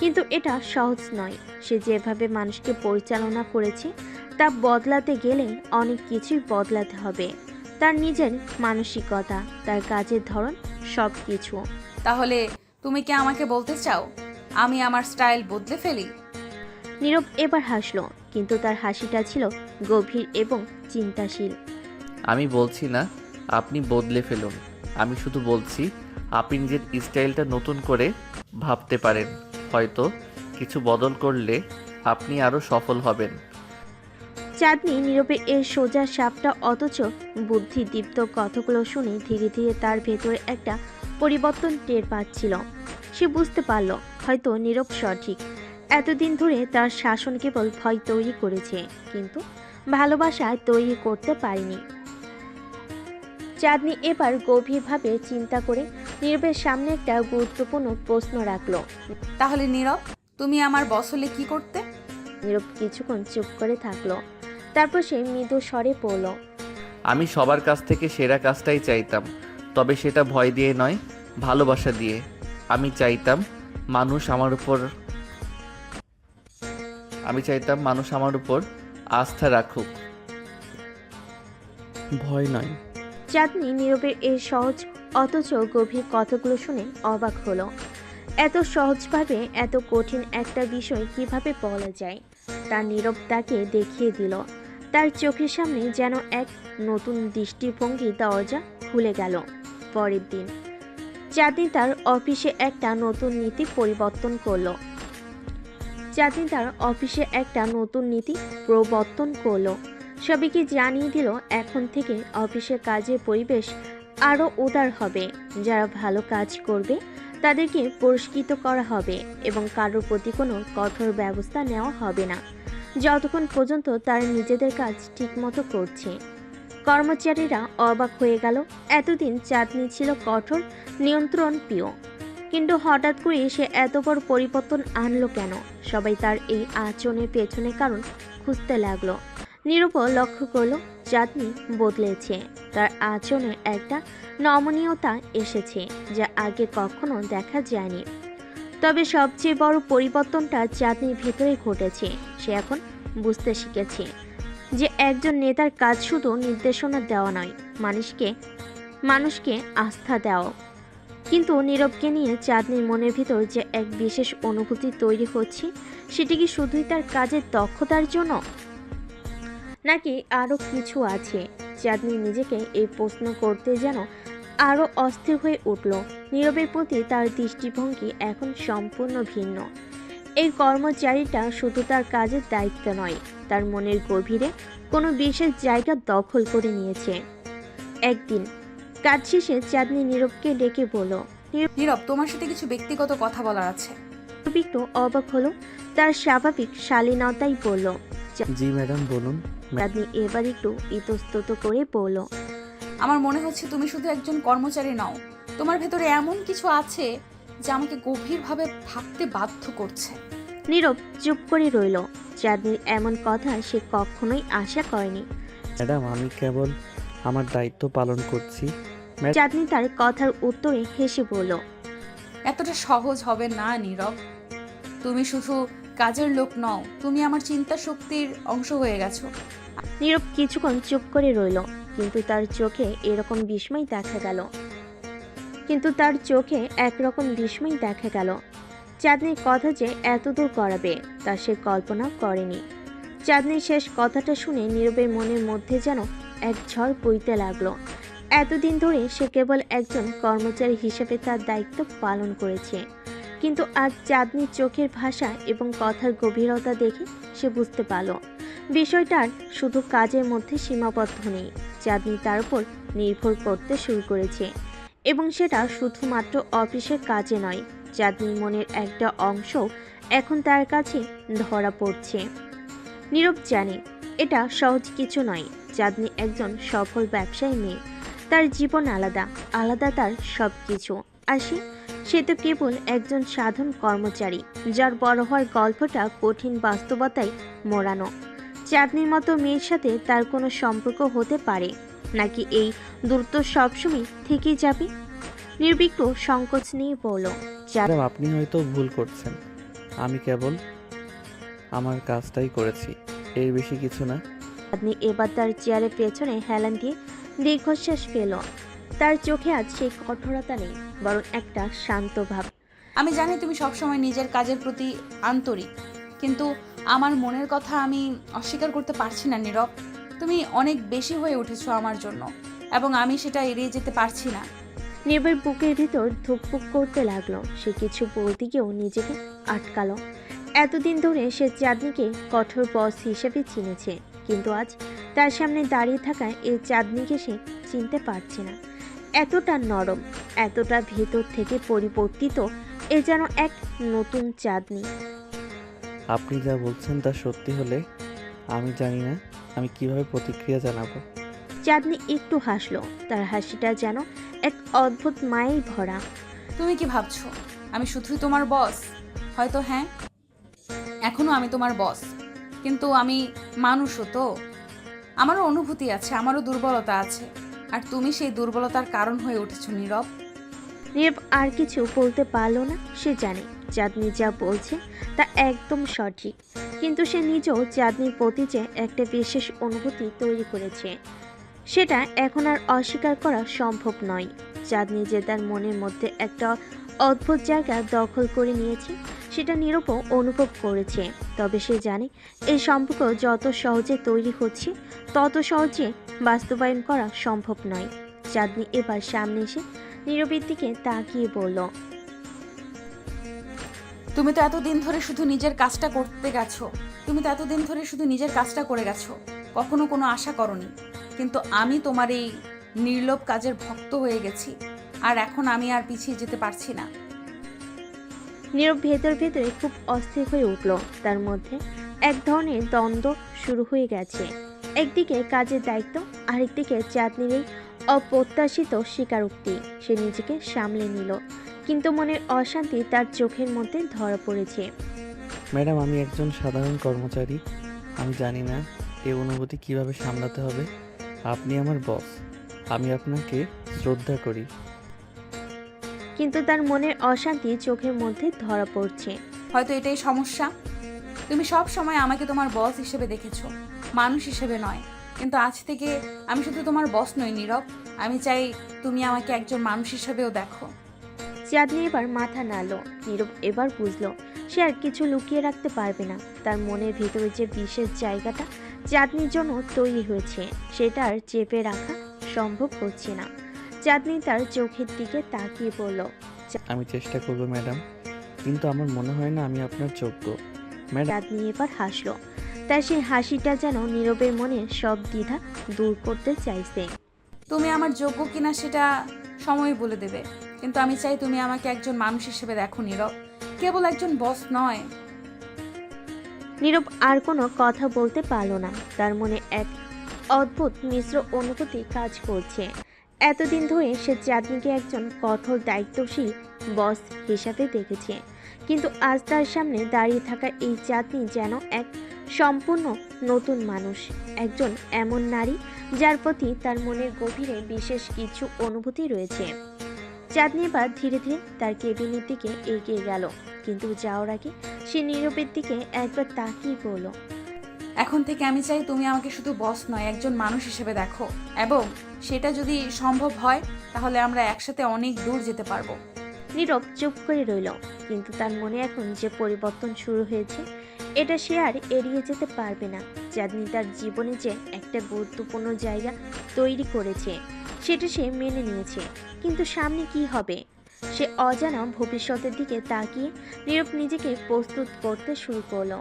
কিন্তু এটা সহজ নয়। সে যেভাবে মানুষকে পরিচালনা করেছে তা বদলাতে গেলে অনেক কিছুই বদলাতে হবে। তার নিজের মানসিকতা, তার কাজের ধরন, সব কিছু। তাহলে তুমি কি আমাকে বলতে চাও আমি আমার স্টাইল বদলে ফেলি? নীরব এবার হাসলো, কিন্তু তার হাসিটা ছিল গভীর এবং চিন্তাশীল। আমি বলছি না আপনি বদলে ফেলুন, আমি শুধু বলছি আপনি নিজের স্টাইলটা নতুন করে ভাবতে পারেন। হয়তো কিছু বদল করলে আপনি আরও সফল হবেন। চাঁদনি নীরবের এই সোজা সাপটা অথচ বুদ্ধিদীপ্ত কথাগুলো শুনে ধীরে ধীরে তার ভেতরে একটা পরিবর্তন টের পাচ্ছিল। সে বুঝতে পারল হয়তো নীরব সঠিক। এতদিন ধরে তার শাসন কেবল ভয় তৈরি করেছে, কিন্তু ভালোবাসায় তৈরি করতে পারেনি। চাঁদনি এবার গভীরভাবে চিন্তা করে নীরবের সামনে একটা গুরুত্বপূর্ণ প্রশ্ন রাখল। তাহলে নীরব, তুমি আমার বস হলে কি করতে? নীরব কিছুক্ষণ চুপ করে থাকলো। তারপর সে মৃদু স্বরে পড়ল, আমি সবার কাছ থেকে সেরা কাজটাই চাইতাম, তবে সেটা ভয় দিয়ে নয়, ভালোবাসা দিয়ে। আমি চাইতাম মানুষ আমার উপর আস্থা রাখুক। ভয় নয়। চাঁদনি নীরবের এই সহজ অথচ গভীর কথাগুলো শুনে অবাক হলো। এত সহজভাবে এত কঠিন একটা বিষয় কিভাবে বলা যায়। তার নীরব তাকে দেখিয়ে দিল। তার চোখের সামনে যেন এক নতুন দৃষ্টিভঙ্গি দরজা খুলে গেল। পরের দিন চাঁদনি তার অফিসে একটা নতুন নীতি পরিবর্তন করলো। সবাইকে জানিয়ে দিল এখন থেকে অফিসের কাজের পরিবেশ আরও উদার হবে। যারা ভালো কাজ করবে তাদেরকে পুরস্কৃত করা হবে এবং কারোর প্রতি কোনো কঠোর ব্যবস্থা নেওয়া হবে না যতক্ষণ পর্যন্ত তারা নিজেদের কাজ ঠিকমতো করছে। কর্মচারীরা অবাক হয়ে গেল। এতদিন চাঁদনি ছিল কঠোর নিয়ন্ত্রণ প্রিয়, কিন্তু হঠাৎ করে সে এত বড় পরিবর্তন আনলো কেন? সবাই তার এই আচরণের পেছনে কারণ খুঁজতে লাগলো। নীরব লক্ষ্য করলো চাঁদনি বদলেছে। তার আচরণে একটা নমনীয়তা এসেছে যা আগে কখনো দেখা যায়নি। তবে সবচেয়ে বড় পরিবর্তনটা চাঁদনির ভেতরে ঘটেছে। সে এখন বুঝতে শিখেছে যে একজন নেতার কাজ শুধু নির্দেশনা দেওয়া নয়, মানুষকে আস্থা দেওয়া। কিন্তু নীরবকে নিয়ে চাঁদনির মনের ভিতর যে এক বিশেষ অনুভূতি তৈরি হচ্ছে, সেটি কি শুধুই তার কাজের দক্ষতার জন্য, নাকি আরও কিছু আছে? চাঁদনি নিজেকে এই প্রশ্ন করতে যেন আরও অস্থির হয়ে উঠল। নীরবের প্রতি তার দৃষ্টিভঙ্গি এখন সম্পূর্ণ ভিন্ন। এই কর্মচারীটা শুধু তার কাজের দায়িত্ব নয়, তার মনের গভীরে কোনো বিশেষ জায়গা দখল করে নিয়েছে। একদিন কাজ শেষে চাঁদনি নীরবকে ডেকে বলল। নীরব, তোমার সাথে কিছু ব্যক্তিগত কথা বলার আছে। নীরব একটু অবাক হলো। তার স্বাভাবিক শালীনতাই বলল। জি ম্যাডাম, বলুন। চাঁদনি এবার একটু ইতস্তত করে বলল, আমার মনে হচ্ছে তুমি শুধু একজন কর্মচারী নও, তোমার ভেতরে এমন কিছু আছে যা আমাকে গভীরভাবে ভাবতে বাধ্য করছে। নীরব চুপ করে রইল। চাঁদনির এমন কথা সে কখনোই আশা করেনি। ম্যাডাম, আমি কেবল আমার দায়িত্ব পালন করছি। চাঁদনি তার কথার উত্তরে হেসে বলল, এতটা সহজ হবে না নীরব। তুমি শুধু কাজের লোক নও, তুমি আমার চিন্তা শক্তির অংশ হয়ে গেছো। নীরব কিছুক্ষণ চুপ করে রইল, কিন্তু তার চোখে একরকম বিস্ময় দেখা গেল। চাঁদনির কথা যে এতদূর করাবে তা সে কল্পনা করেনি। চাঁদনির শেষ কথাটা শুনে নীরবের মনের মধ্যে যেন এক ঝড় বইতে লাগলো। এতদিন ধরে সে কেবল একজন কর্মচারী হিসেবে তার দায়িত্ব পালন করেছে, কিন্তু আজ চাঁদনির চোখের ভাষা এবং কথার গভীরতা দেখে সে বুঝতে পারল বিষয়টা আর শুধু কাজের মধ্যে সীমাবদ্ধ নেই। চাঁদনি তার উপর নির্ভর করতে শুরু করেছে, এবং সেটা শুধুমাত্র অফিসের কাজে নয়। চাঁদনির মনের একটা অংশ এখন তার কাছে ধরা পড়ছে। নীরব জানে এটা সহজ কিছু নয়। চাঁদনি একজন সফল ব্যবসায়ী মেয়ে, তার জীবন আলাদা তার সব কিছু। আর সে তো কেবল একজন সাধারণ কর্মচারী, যার বড় হওয়ার গল্পটা কঠিন বাস্তবতায় মোড়ানো। চাঁদনির মতো মেয়ের সাথে তার কোনো সম্পর্ক হতে পারে নাকি এই দূরত্ব সবসময় থেকেই যাবে? নির্বিঘ্ন সংকোচ নিয়ে বলল, ম্যাডাম, আপনি হয়তো ভুল করছেন। আমি কেবল আমার কাজটাই করেছি, এর বেশি কিছু না। চাঁদনি এবার তার চেয়ারের পেছনে হেলান দিয়ে দীর্ঘশ্বাস ফেল। তার চোখে আজ সেই কঠোরতা নেই, বরং একটা শান্ত ভাব। আমি জানি তুমি সবসময় নিজের কাজের প্রতি আন্তরিক, কিন্তু আমার মনের কথা আমি অস্বীকার করতে পারছি না নীরব। তুমি অনেক বেশি হয়ে উঠেছো আমার জন্য, এবং আমি সেটা এড়িয়ে যেতে পারছি না। নীরবের বুকের ভিতর ধুকপুক করতে লাগলো। সে কিছু বলতে গিয়েও নিজেকে আটকালো। এতদিন ধরে সে চাঁদনিকে কঠোর বস হিসেবে চিনেছে, কিন্তু আজ তার সামনে দাঁড়িয়ে থাকায় এই চাঁদনিকে সে চিনতে পারছে না। এতটা নরম, এতটা ভেতর থেকে পরিবর্তিত, এ যেন এক নতুন চাঁদনি। আপনি যা বলছেন তা সত্যি হলে আমি জানি না আমি কিভাবে প্রতিক্রিয়া জানাবো। চাঁদনি একটু হাসলো। তার হাসিটা যেন এক অদ্ভুত মায়ায় ভরা। তুমি কি ভাবছো আমি শুধুই তোমার বস? হয়তো হ্যাঁ, এখনো আমি তোমার বস, কিন্তু আমি মানুষও তো। আমারও অনুভূতি আছে, আমারও দুর্বলতা আছে, আর তুমি সেই দুর্বলতার কারণ হয়ে উঠেছো নীরব। নীরব আর কিছু বলতে পারল না। সে জানে চাঁদনি যা বলছে তা একদম সঠিক, কিন্তু সে নিজেও চাঁদনির প্রতি যে একটা বিশেষ অনুভূতি তৈরি করেছে সেটা এখন আর অস্বীকার করা সম্ভব নয়। চাঁদনি যে তার মনের মধ্যে একটা অদ্ভুত জায়গা দখল করে নিয়েছে সেটা নীরবও অনুভব করেছে। তবে সে জানে এই সম্পর্ক যত সহজে তৈরি হচ্ছে তত সহজে বাস্তবায়ন করা সম্ভব নয়। চাঁদনি এবার সামনে এসে নীরবের দিকে তাকিয়ে বলল, তুমি তো এতদিন ধরে শুধু নিজের কাজটা করতে গেছো, তুমি তো এতদিন ধরে শুধু নিজের কাজটা করে গেছো, কখনো কোনো আশা করনি। কিন্তু আমি তোমার এই নির্লোভ কাজের ভক্ত হয়ে গেছি, আর এখন আমি আর পিছিয়ে যেতে পারছি না। নীরব ভেতরে খুব অস্থির হয়ে উঠল। তার মধ্যে এক ধরনের দ্বন্দ্ব শুরু হয়ে গেছে। একদিকে কাজের দায়িত্ব, আরেকদিকে চাঁদনির এই অপ্রত্যাশিত স্বীকারোক্তি। সে নিজেকে সামলে নিল, কিন্তু মনের অশান্তি তার চোখের মধ্যে ধরা পড়েছে। ম্যাডাম, আমি একজন সাধারণ কর্মচারী। আমি জানি না এই অনুভূতি কিভাবে সামলাতে হবে। আপনি আমার বস, আমি আপনাকে শ্রদ্ধা করি। কিন্তু তার মনের অশান্তি চোখের মধ্যে ধরা পড়ছে। হয়তো এটাই সমস্যা। তুমি সব সময় আমাকে তোমার বস হিসেবে দেখেছো, মানুষ হিসেবে নয়। কিন্তু আজ থেকে আমি শুধু তোমার বস নই নীরব, আমি চাই তুমি আমাকে একজন মানুষ হিসেবেও দেখো। চাঁদনি এবার মাথা নাড়ল। নীরব এবার বুঝলো সে আর কিছু লুকিয়ে রাখতে পারবে না। তার মনের ভিতরে যে বিশেষ জায়গাটা চাঁদনির জন্য তৈরি হয়েছে সেটা আর চেপে রাখা সম্ভব হচ্ছে না। চাঁদনি তার চোখের দিকে তাকিয়ে বলল, আমি চেষ্টা করব ম্যাডাম, কিন্তু আমার মনে হয় না আমি আপনার যোগ্য। ম্যাডাম, চাঁদনি এবার হাসলো। তার সেই হাসিটা যেন নীরবের মনের সব দ্বিধা দূর করতে চাইছে। তুমি আমার যোগ্য কিনা সেটা সময় বলে দেবে, কিন্তু আমি চাই তুমি আমাকে একজন মানুষ হিসেবে দেখো নীরব, কেবল একজন বস নয়। নীরব আর কোনো কথা বলতে পারল না। তার মনে এক অদ্ভুত মিশ্র অনুভূতি কাজ করছে। এতদিন ধরে সে চাঁদনিকে একজন কঠোর দায়িত্বশীল বস হিসাবে দেখেছে, কিন্তু আজ তার সামনে দাঁড়িয়ে থাকা এই চাঁদনি যেন এক সম্পূর্ণ নতুন মানুষ, একজন এমন নারী যার প্রতি তার মনের গভীরে বিশেষ কিছু অনুভূতি রয়েছে। চাঁদনি এবার ধীরে ধীরে তার কেবিনের দিকে এগিয়ে গেল, কিন্তু যাওয়ার আগে সে নীরবের দিকে একবার তাকিয়ে পড়ল। এখন থেকে আমি চাই তুমি আমাকে শুধু বস নয়, একজন মানুষ হিসেবে দেখো, এবং সেটা যদি সম্ভব হয় তাহলে আমরা একসাথে অনেক দূর যেতে পারবো। নীরব চুপ করে রইল, কিন্তু তার মনে এখন যে পরিবর্তন শুরু হয়েছে এটা সে আর এড়িয়ে যেতে পারবে না। চাঁদনি তার জীবনে যে একটা গুরুত্বপূর্ণ জায়গা তৈরি করেছে সেটা সে মেনে নিয়েছে, কিন্তু সামনে কি হবে সে অজানা ভবিষ্যতের দিকে তাকিয়ে নীরব নিজেকে প্রস্তুত করতে শুরু করলো।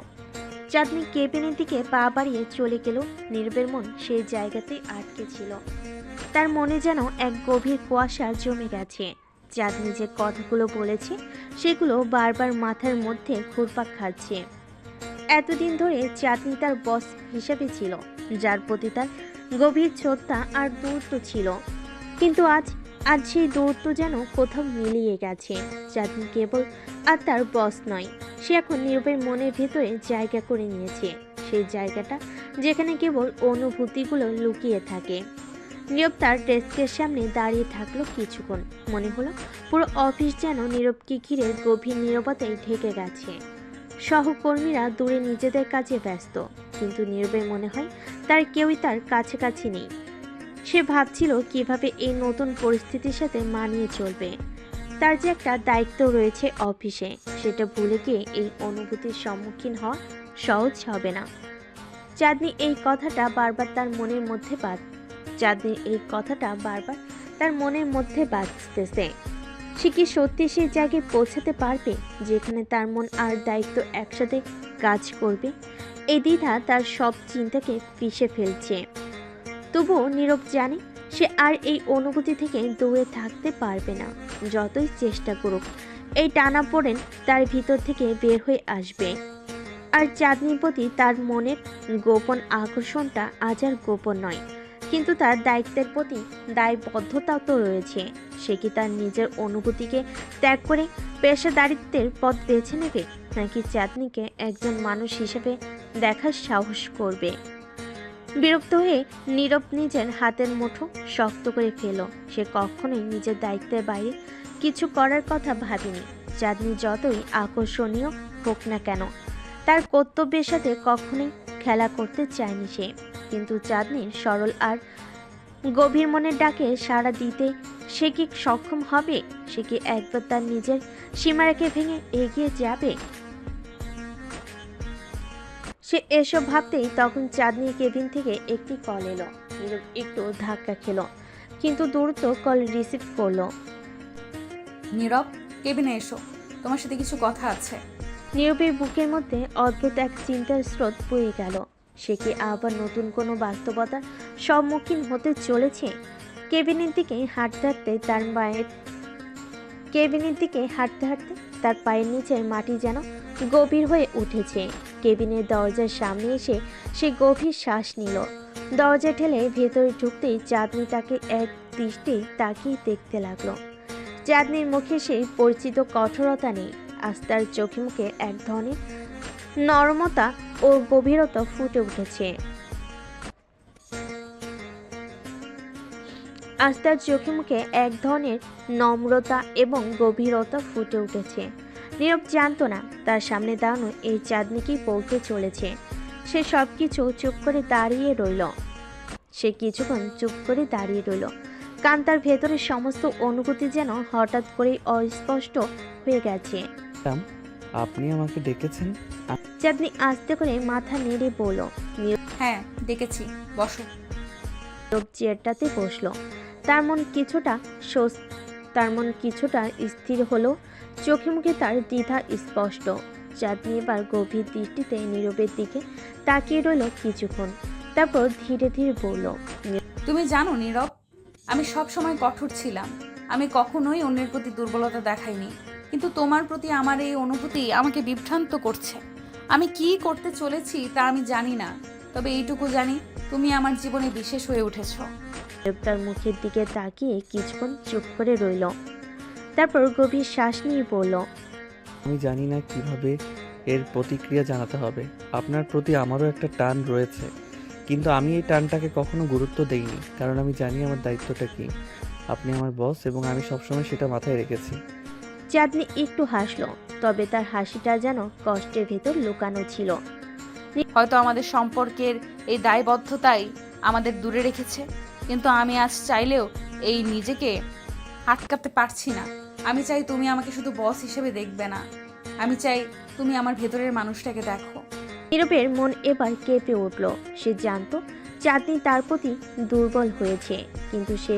চাঁদনি কেবিনের দিকে পা বাড়িয়ে চলে গেল। নীরবের মন সেই জায়গাতেই আটকে ছিল। তার মনে যেন এক গভীর কুয়াশা জমে গেছে। চাঁদনি যে কথাগুলো বলেছে সেগুলো বারবার মাথার মধ্যে ঘুরপাক খাচ্ছে। এতদিন ধরে চাঁদনি তার বস হিসেবে ছিল, যার প্রতি তার গভীর শ্রদ্ধা আর দূরত্ব ছিল, কিন্তু আজ সেই দূরত্ব যেন কোথাও মিলিয়ে গেছে। চাঁদনি কেবল আর তার বস নয়, সে এখন নীরবের মনের ভেতরে জায়গা করে নিয়েছে, সেই জায়গাটা যেখানে কেবল অনুভূতিগুলো লুকিয়ে থাকে। নীরব তার ডেস্কের সামনে দাঁড়িয়ে থাকলো কিছুক্ষণ। মনে হলো পুরো অফিস যেন নীরবকে ঘিরে গভীর নীরবতায় ঢেকে গেছে। সহকর্মীরা দূরে নিজেদের কাজে ব্যস্ত, কিন্তু নীরবের মনে হয় তার কেউই তার কাছাকাছি নেই। সে ভাবছিল কিভাবে এই নতুন পরিস্থিতির সাথে মানিয়ে চলবে। তার যে একটা দায়িত্ব রয়েছে অফিসে, সেটা ভুলে গিয়ে এই অনুভূতির সম্মুখীন হওয়া সহজ হবে না। চাঁদনির এই কথাটা বারবার তার মনের মধ্যে বাজতেছে। সে কি সত্যি সেই জায়গায় পৌঁছাতে পারবে যেখানে তার মন আর দায়িত্ব একসাথে কাজ করবে? এই দ্বিধা তার সব চিন্তাকে পিষে ফেলছে। তবুও নীরব জানে সে আর এই অনুভূতি থেকে দূরে থাকতে পারবে না। যতই চেষ্টা করুক, এই টানাপোড়েন তার ভিতর থেকে বের হয়ে আসবে। আর চাঁদনির প্রতি তার মনের গোপন আকর্ষণটা আজ আর গোপন নয়, কিন্তু তার দায়িত্বের প্রতি দায়বদ্ধতাও তো রয়েছে। সে কি তার নিজের অনুভূতিকে ত্যাগ করে পেশাদারিত্বের পথ বেছে নেবে, নাকি চাঁদনিকে একজন মানুষ হিসেবে দেখার সাহস করবে? বিরক্ত হয়ে নীরব নিজের হাতের মুঠো শক্ত করে ফেল। সে কখনোই নিজের দায়িত্বের বাইরে কিছু করার কথা ভাবেনি। চাঁদনি যতই আকর্ষণীয় হোক না কেন, তার কর্তব্যের সাথে কখনোই খেলা করতে চায়নি সে। কিন্তু চাঁদনির সরল আর গভীর মনের ডাকে সাড়া দিতে সে কি সক্ষম হবে? সে কি একবার তার নিজের সীমারেখে ভেঙে এগিয়ে যাবে? সে এসব ভাবতেই তখন চাঁদনি কেবিন থেকে একটি কল এলো। নীরব একটু ধাক্কা খেলো, কিন্তু দ্রুত কল রিসিভ করলো। নীরব, কেবিনে এসো, তোমার সাথে কিছু কথা আছে। নীরবের বুকের মধ্যে অদ্ভুত এক চিন্তার স্রোত বয়ে গেল। সে কি আবার নতুন কোনো বাস্তবতার সম্মুখীন হতে চলেছে? কেবিনের দিকে হাঁটতে হাঁটতে তার পায়ের নিচের মাটি যেন গভীর হয়ে উঠেছে। কেবিনের দরজার সামনে এসে সে গভীর শ্বাস নিল। দরজা ঠেলে ভেতরে ঢুকতেই চাঁদনি তাকে এক দৃষ্টি তাকিয়ে দেখতে লাগলো। চাঁদনির মুখে সেই পরিচিত কঠোরতা নেই, আজ তার চোখে মুখে এক ধরনের নরমতা ও গভীরতা ফুটে উঠেছে। আজ তার চোখে মুখে এক ধরনের নম্রতা এবং গভীরতা ফুটে উঠেছে। নীরব জানতো না তার সামনে দাঁড়ানো এই চাঁদনিকেই পড়তে চলেছে। সে সবকিছু চুপ করে দাঁড়িয়ে রইল। কিছুক্ষণ চুপ করে দাঁড়িয়ে রইল, কারণ তার ভেতরের সমস্ত অনুভূতি যেন হঠাৎ করেই অস্পষ্ট হয়ে গেছে। আপনি আমাকে ডেকেছেন? চাঁদনি আস্তে করে মাথা নেড়ে বলল। হ্যাঁ, ডেকেছি, বসো। নীরব চেয়ারটাতে বসলো। তার মন কিছুটা স্থির হলো। চোখে মুখে তার দ্বিধা স্পষ্ট। চাঁদনি এবার গভীর দৃষ্টিতে নীরবের দিকে তাকিয়ে রইল কিছুক্ষণ, তারপর ধীরে ধীরে বলল। তুমি জানো নীরব, আমি সব সময় কঠোর ছিলাম। আমি কখনোই অন্যের প্রতি দুর্বলতা দেখাইনি, কিন্তু তোমার প্রতি আমার এই অনুভূতি আমাকে বিভ্রান্ত করছে। আমি কি করতে চলেছি তা আমি জানি না, তবে এইটুকু জানি তুমি আমার জীবনে বিশেষ হয়ে উঠেছো। তার মুখের দিকে তাকিয়ে কিছুক্ষণ চুপ করে রইল, তারপর গভীর শ্বাস নিয়ে বলল। আমি জানি না কিভাবে এর প্রতিক্রিয়া জানাতে হবে। আপনার প্রতি আমারও একটা টান রয়েছে, কিন্তু আমি এই টানটাকে কখনো গুরুত্ব দেইনি, কারণ আমি জানি আমার দায়িত্বটা কি। আপনি আমার বস এবং আমি সবসময় সেটা মাথায় রেখেছি। চাঁদনি একটু হাসলো, তবে তার হাসিটা যেন কষ্টের ভেতর লুকানো ছিল। হয়তো আমাদের সম্পর্কের এই দায়বদ্ধতাই আমাদের দূরে রেখেছে, কিন্তু আমি আজ চাইলেও এই নিজেকে আটকাতে পারছি না। আমি চাই তুমি আমাকে শুধু বস হিসেবে দেখবে না, আমি চাই তুমি আমার ভেতরের মানুষটাকে দেখো। নীরবের মন এবার কেঁপে উঠল। সে জানতো চাঁদনি তার প্রতি দুর্বল হয়েছে, কিন্তু সে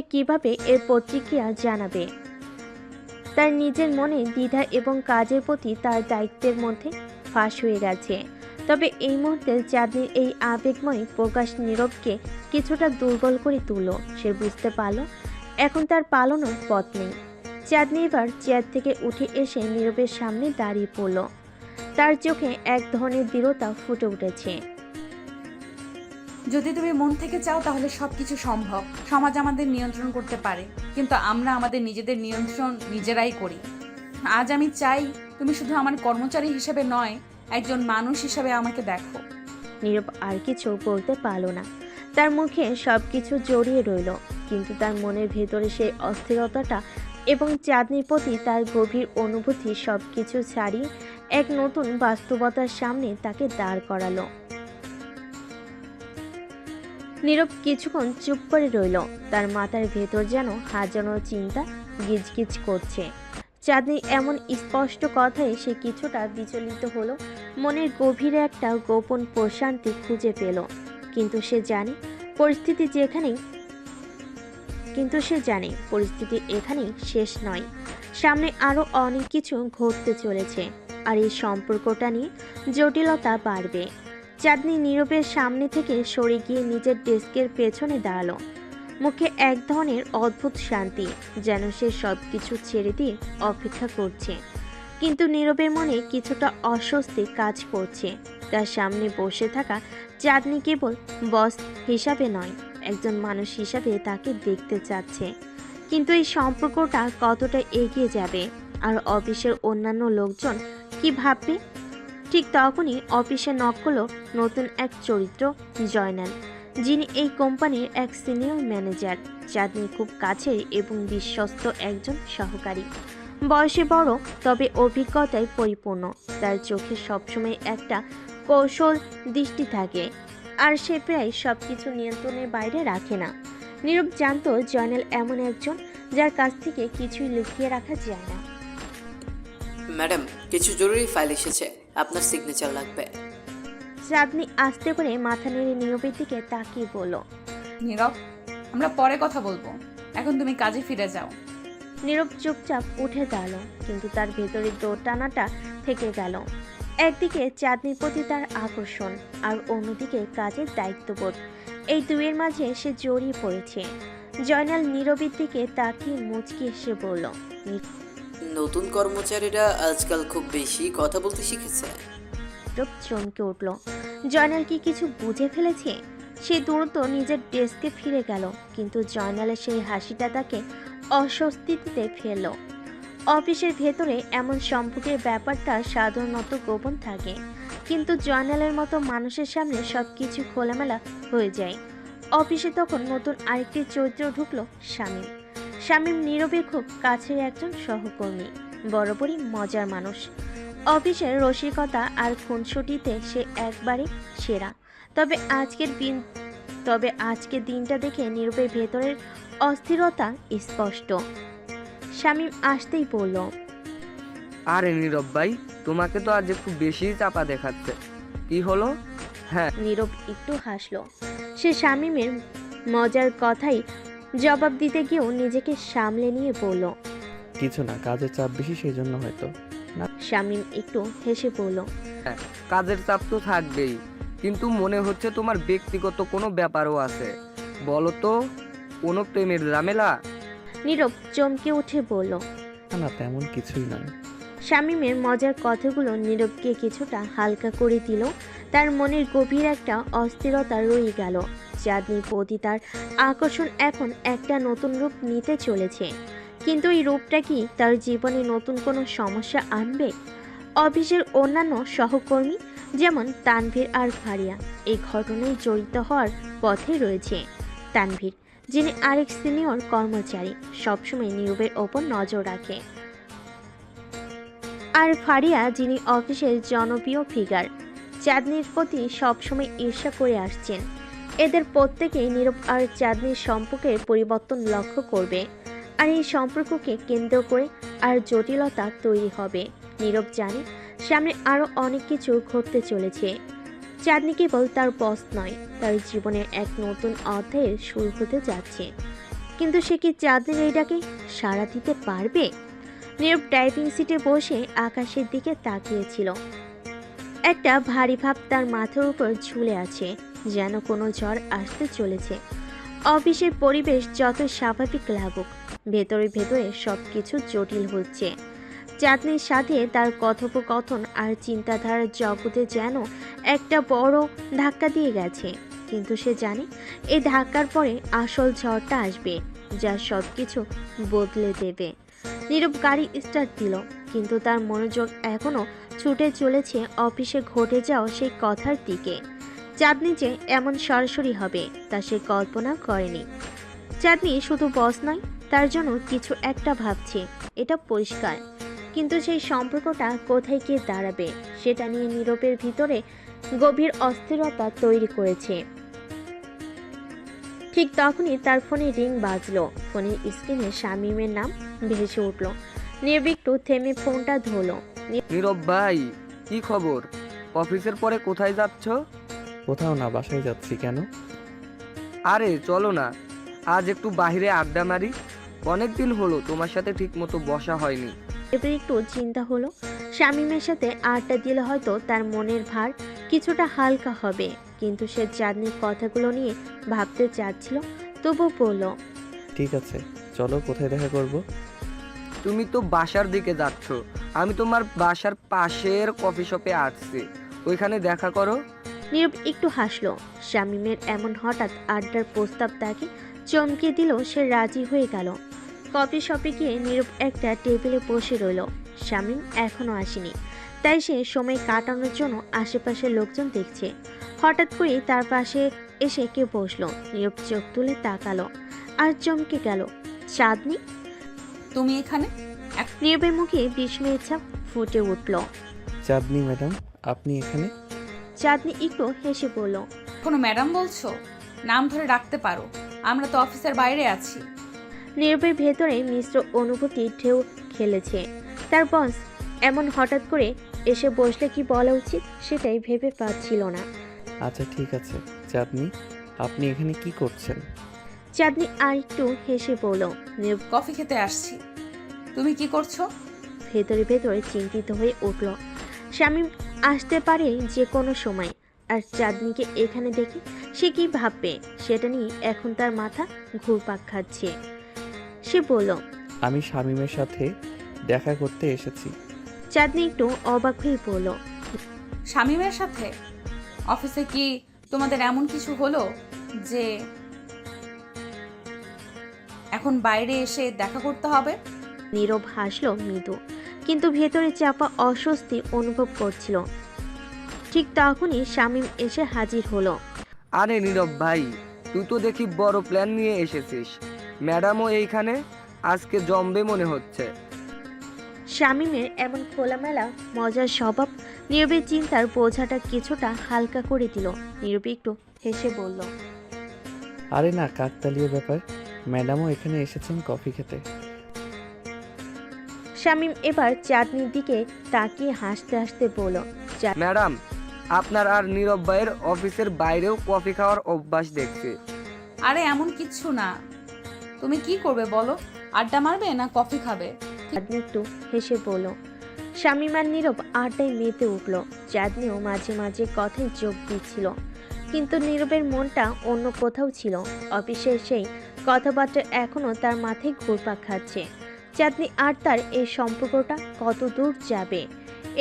কিভাবে এর প্রতিক্রিয়া জানাবে? তার নিজের মনে দ্বিধা এবং কাজের প্রতি তার দায়িত্বের মধ্যে ফাঁস হয়ে গেছে। তবে এই মুহূর্তে চাঁদনির এই আবেগময় প্রকাশ নীরবকে কিছুটা দুর্বল করে তুলল। সে বুঝতে পারল এখন তার পালানোর পথ নেই। চাঁদনি এবার চেয়ার থেকে উঠে এসে নীরবের সামনে দাঁড়িয়ে পড়ল। তার চোখে এক ধরনের দৃঢ়তা ফুটে উঠেছে। যদি তুমি মন থেকে চাও তাহলে সবকিছু সম্ভব। সমাজ আমাদের নিয়ন্ত্রণ করতে পারে, কিন্তু আমরা আমাদের নিজেদের নিয়ন্ত্রণ নিজেরাই করি। আজ আমি চাই তুমি শুধু আমার কর্মচারী হিসেবে নয়, একজন মানুষ হিসেবে আমাকে দেখো। নীরব আর কিছু বলতে পারল না। তার মুখে সবকিছু জড়িয়ে রইল, কিন্তু তার মনের ভেতরে সেই অস্থিরতাটা এবং চাঁদনির প্রতি তার গভীর অনুভূতি সবকিছু ছাড়িয়ে এক নতুন বাস্তবতার সামনে তাকে দাঁড় করালো। নীরব কিছুক্ষণ চুপ করে রইল। তার মাথার ভেতর যেন হাজারো চিন্তা গিজগিজ করছে। চাঁদনি এমন স্পষ্ট কথায় সে কিছুটা বিচলিত হলো। মনের গভীরে একটা গোপন প্রশান্তি খুঁজে পেল, কিন্তু সে জানে পরিস্থিতি এখানেই শেষ নয়। সামনে আরো অনেক কিছু ঘটতে চলেছে, আর এই সম্পর্কটা নিয়ে জটিলতা বাড়বে। চাঁদনি নীরবের সামনে থেকে সরে গিয়ে নিজের ডেস্কের পেছনে দাঁড়ালো। মুখে এক ধরনের অদ্ভুত শান্তি, যেন সে সবকিছু ছেড়ে দিয়ে অপেক্ষা করছে। কিন্তু নীরবের মনে কিছুটা অস্বস্তি কাজ করছে। তার সামনে বসে থাকা চাঁদনি কেবল বস হিসাবে নয়, একজন মানুষ হিসাবে তাকে দেখতে চাচ্ছে। কিন্তু এই সম্পর্কটা কতটা এগিয়ে যাবে, আর অফিসের অন্যান্য লোকজন কি ভাববে? ঠিক তখনই অফিসে নক করলো নতুন এক চরিত্র, জয়নাল, যিনি এই কোম্পানির এক সিনিয়র ম্যানেজার। চাঁদনি খুব কাছের এবং বিশ্বস্ত একজন সহকারী। বয়সে বড়, তবে অভিজ্ঞতায় পরিপূর্ণ। তার চোখে সবসময় একটা কৌশল দৃষ্টি থাকে, আর সে প্রায় সবকিছু নিয়ন্ত্রণের বাইরে রাখে না। নীরব জানতো জয়নাল এমন একজন যার কাছ থেকে কিছুই লুকিয়ে রাখা যায় না। ম্যাডাম, কিছু জরুরি ফাইল এসেছে, আপনার সিগনেচার লাগবে। চাঁদনি আস্তে করে মাথা নেড়ে নীরবের দিকে তাকিয়ে বলল। নীরব, আমরা পরে কথা বলবো, এখন তুমি কাজে ফিরে যাও। নীরব চুপচাপ উঠে দাঁড়ালো, কিন্তু তার ভেতরে দৌড় টানাটা থেকে গেল। একদিকে চাঁদনির প্রতি তার আকর্ষণ, আর অন্যদিকে কাজের দায়িত্ববোধ। এই দুয়ের মাঝে সে জড়িয়ে পড়েছে। জয়নাল নীরবের দিকে তাকিয়ে মুচকি এসে বলল। নতুন কর্মচারীরা আজকাল খুব বেশি কথা বলতে শিখেছে। নীরব চমকে উঠল। জয়নাল কি কিছু বুঝে ফেলেছে? সে দ্রুত নিজের ডেস্কে ফিরে গেল, কিন্তু জয়নালের সেই হাসিটা তাকে অস্বস্তিতে ফেলল। অফিসের ভেতরে এমন সম্পর্কের ব্যাপারটা সাধারণত গোপন থাকে, কিন্তু জয়নালের মতো মানুষের সামনে সবকিছু খোলামেলা হয়ে যায়। অফিসে তখন নতুন আরেকটি চরিত্র ঢুকলো, শামীম। শামীম নীরবের খুব কাছের একজন সহকর্মী, বরাবরই মজার মানুষ। অফিসের রসিকতা আর খুনসুটিতে সে একবারে সেরা। তবে আজকের দিনটা দেখে নীরবের ভেতরের অস্থিরতা স্পষ্ট। শামীম আসতেই বলল। আরে নীরব ভাই, তোমাকে তো আজ একটু বেশি চাপা দেখাচ্ছে, কি হলো? হ্যাঁ, নীরব একটু হাসলো। সে শামীমের মজার কথাই জবাব দিতে গিয়েও নিজেকে সামলে নিয়ে বলল। কিছু না, কাজের চাপ বেশি, সেই জন্য হয়তো। শামীম একটু হেসে বলল। কাজের চাপ তো থাকবেই, কিন্তু মনে হচ্ছে তোমার ব্যক্তিগত কোনো ব্যাপারও আছে। বলো তো, কোনো প্রেমের ঝামেলা? নীরব চমকে উঠে বলল। না না, তেমন কিছুই নয়। শামীমের মজার কথাগুলো নীরবকে কিছুটা হালকা করে দিল। তার মনের গভীর একটা অস্থিরতা রয়ে গেল। চাঁদনির প্রতি তার আকর্ষণ এখন একটা নতুন রূপ নিতে চলেছে, কিন্তু এই রূপটা কি তার জীবনে নতুন কোনো সমস্যা আনবে? অফিসের অন্যান্য সহকর্মী যেমন তানভীর আর ফারিয়া এই ঘটনায় জড়িত হওয়ার পথে রয়েছে। তানভীর, যিনি আরেক সিনিয়র কর্মচারী, সবসময় নীরবের ওপর নজর রাখে, আর ফারিয়া, যিনি অফিসের জনপ্রিয় ফিগার, চাঁদনির প্রতি সবসময় ঈর্ষা করে আসছেন। এদের প্রত্যেকেই নীরব আর চাঁদনির সম্পর্কের পরিবর্তন লক্ষ্য করবে, আর এই সম্পর্ককে কেন্দ্র করে আর জটিলতা তৈরি হবে। নীরব জানে সামনে আরও অনেক কিছু ঘটতে চলেছে। চাঁদনি কেবল তার বস নয়, তার জীবনের এক নতুন অধ্যায়ের শুরু হতে যাচ্ছে। কিন্তু সে কি চাঁদনির এই ডাকে সাড়া দিতে পারবে? নীরব ড্রাইভিং সিটে বসে আকাশের দিকে তাকিয়েছিল। একটা ভারী ভাব তার মাথার উপর ঝুলে আছে, যেন কোনো ঝড় আসতে চলেছে। অফিসের পরিবেশ যত স্বাভাবিক লাগুক, ভেতরে ভেতরে সবকিছু জটিল হচ্ছে। চাঁদনির সাথে তার কথোপকথন আর চিন্তাধারার জগতে যেন একটা বড় ধাক্কা দিয়ে গেছে, কিন্তু সে জানে এই ধাক্কার পরে আসল ঝড়টা আসবে, যা সবকিছু বদলে দেবে। নীরব গাড়ি স্টার্ট দিল, কিন্তু তার মনোযোগ এখনো ছুটে চলেছে অফিসে ঘটে যাওয়া সেই কথার দিকে। চাঁদনি যে এমন সরাসরি হবে তা সে কল্পনা করেনি। চাঁদনি শুধু বস নয়, তার জন্য কিছু একটা ভাবছে, এটা পরিষ্কার, কিন্তু সেই সম্পর্কটা কোথায় গিয়ে দাঁড়াবে সেটা নিয়ে নীরবের ভিতরে গভীর অস্থিরতা তৈরি করেছে। ঠিক তখনই তার ফোনে রিং বাজলো। ফোনের স্ক্রিনে শামীমের নাম ভেসে উঠল। নীরব একটু থেমে ফোনটা ধরলো। নীরব ভাই, কি খবর? অফিসের পরে কোথায় যাচ্ছ? কোথাও না, বাসায় যাচ্ছি। কেন? আরে চলো না, আজ একটু বাইরে আড্ডা মারি। অনেকদিন হলো তোমার সাথে ঠিক মতো বসা হয়নি। এবার একটু চিন্তা হলো, শামীমের সাথে আড্ডা দিলে হয়তো তার মনের ভার কিছুটা হালকা হবে, কিন্তু সে চাঁদনির কথাগুলো নিয়ে ভাবতে চাচ্ছিল। তবু বলল, ঠিক আছে, চলো। কোথায় দেখা করব? তুমি তো বাসার দিকে যাচ্ছ, আমি তোমার বাসার পাশের কফি শপে আসছি, ওইখানে দেখা করো। নীরব একটু হাসলো। শামীমের এমন হঠাৎ আড্ডার প্রস্তাব তাকে চমকে দিল। সে রাজি হয়ে গেল। কফি শপে গিয়ে নীরব একটা টেবিলে বসে রইল। শামীম এখনো আসেনি, তাই সে সময় কাটানোর জন্য আশেপাশের লোকজন দেখছে। হঠাৎ করেই তার পাশে এসে কে বসলো। নীরব চোখ তুলে তাকালো। আর চমকে গেল। চাঁদনি? তুমি এখানে? নীরবের মুখে বিস্ময়ের ছাপ ফুটে উঠল। চাঁদনি ম্যাডাম, আপনি এখানে? চাঁদনি একটু হেসে বলল, কোনো ম্যাডাম বলছো? নাম ধরে ডাকতে পারো, আমরা তো অফিসের বাইরে আছি। নীরবের ভেতরে মিশ্র অনুভূতি ঢেউ খেলেছে। তার বস এমন হঠাৎ করে এসে বসলে কি বলা উচিত সেটাই ভেবে পাচ্ছিল না। আচ্ছা ঠিক আছে। চাঁদনি, আপনি এখানে কি করছেন? চাঁদনি আর একটু হেসে বলল। নীরব কফি খেতে আসছি। তুমি কি করছো? ভেতরে ভেতরে চিন্তিত হয়ে উঠল। শামীম আসতে পারে যে কোনো সময়, আর চাঁদনিকে এখানে দেখে সে কি ভাববে সেটা নিয়ে এখন তার মাথা ঘুরপাক খাচ্ছে। সে বলল, আমি শামীমের সাথে দেখা করতে এসেছি। চাঁদনি একটু অবাক হয়ে বলল, শামীমের সাথে? অফিসে কি তোমাদের এমন কিছু হলো যে এখন বাইরে এসে দেখা করতে হবে? নীরব হাসলো মৃদু, কিন্তু ভেতরে চাপা অস্বস্তি অনুভব করছিল। ঠিক তখনই শামীম এসে হাজির হলো। আরে নীরব ভাই, তুই তো দেখি বড় প্ল্যান নিয়ে এসেছিস। ম্যাডামও এইখানে, আজকে জমবে মনে হচ্ছে। শামীমের এমন খোলামেলা মজার স্বভাব নীরবের চিন্তার বোঝাটা কিছুটা হালকা করে দিল। নীরব একটু হেসে বলল, আরে না, কাকতালীয় ব্যাপার। ম্যাডামও এখানে এসেছেন কফি খেতে। শামীম এবার চাঁদনির দিকে তাকিয়ে হাসতে হাসতে বলল, ম্যাডাম, আপনার আর নীরব ভাইয়ের অফিসের বাইরেও কফি খাওয়ার অভ্যাস দেখছি। আরে এমন কিচ্ছু না। তুমি কি করবে বলো? আড্ডা মারবে না কফি খাবে? চাঁদনি একটু হেসে বলল। শামীম আর নীরব আড্ডায় মেতে উঠল। চাঁদনিও মাঝে মাঝে কথায় যোগ দিচ্ছিল, কিন্তু নীরবের মনটা অন্য কোথাও ছিল। অফিসের সেই কথাবার্তা এখনো তার মাথায় ঘুরপাক খাচ্ছে। চাঁদনি আর তার এই সম্পর্কটা কত দূর যাবে?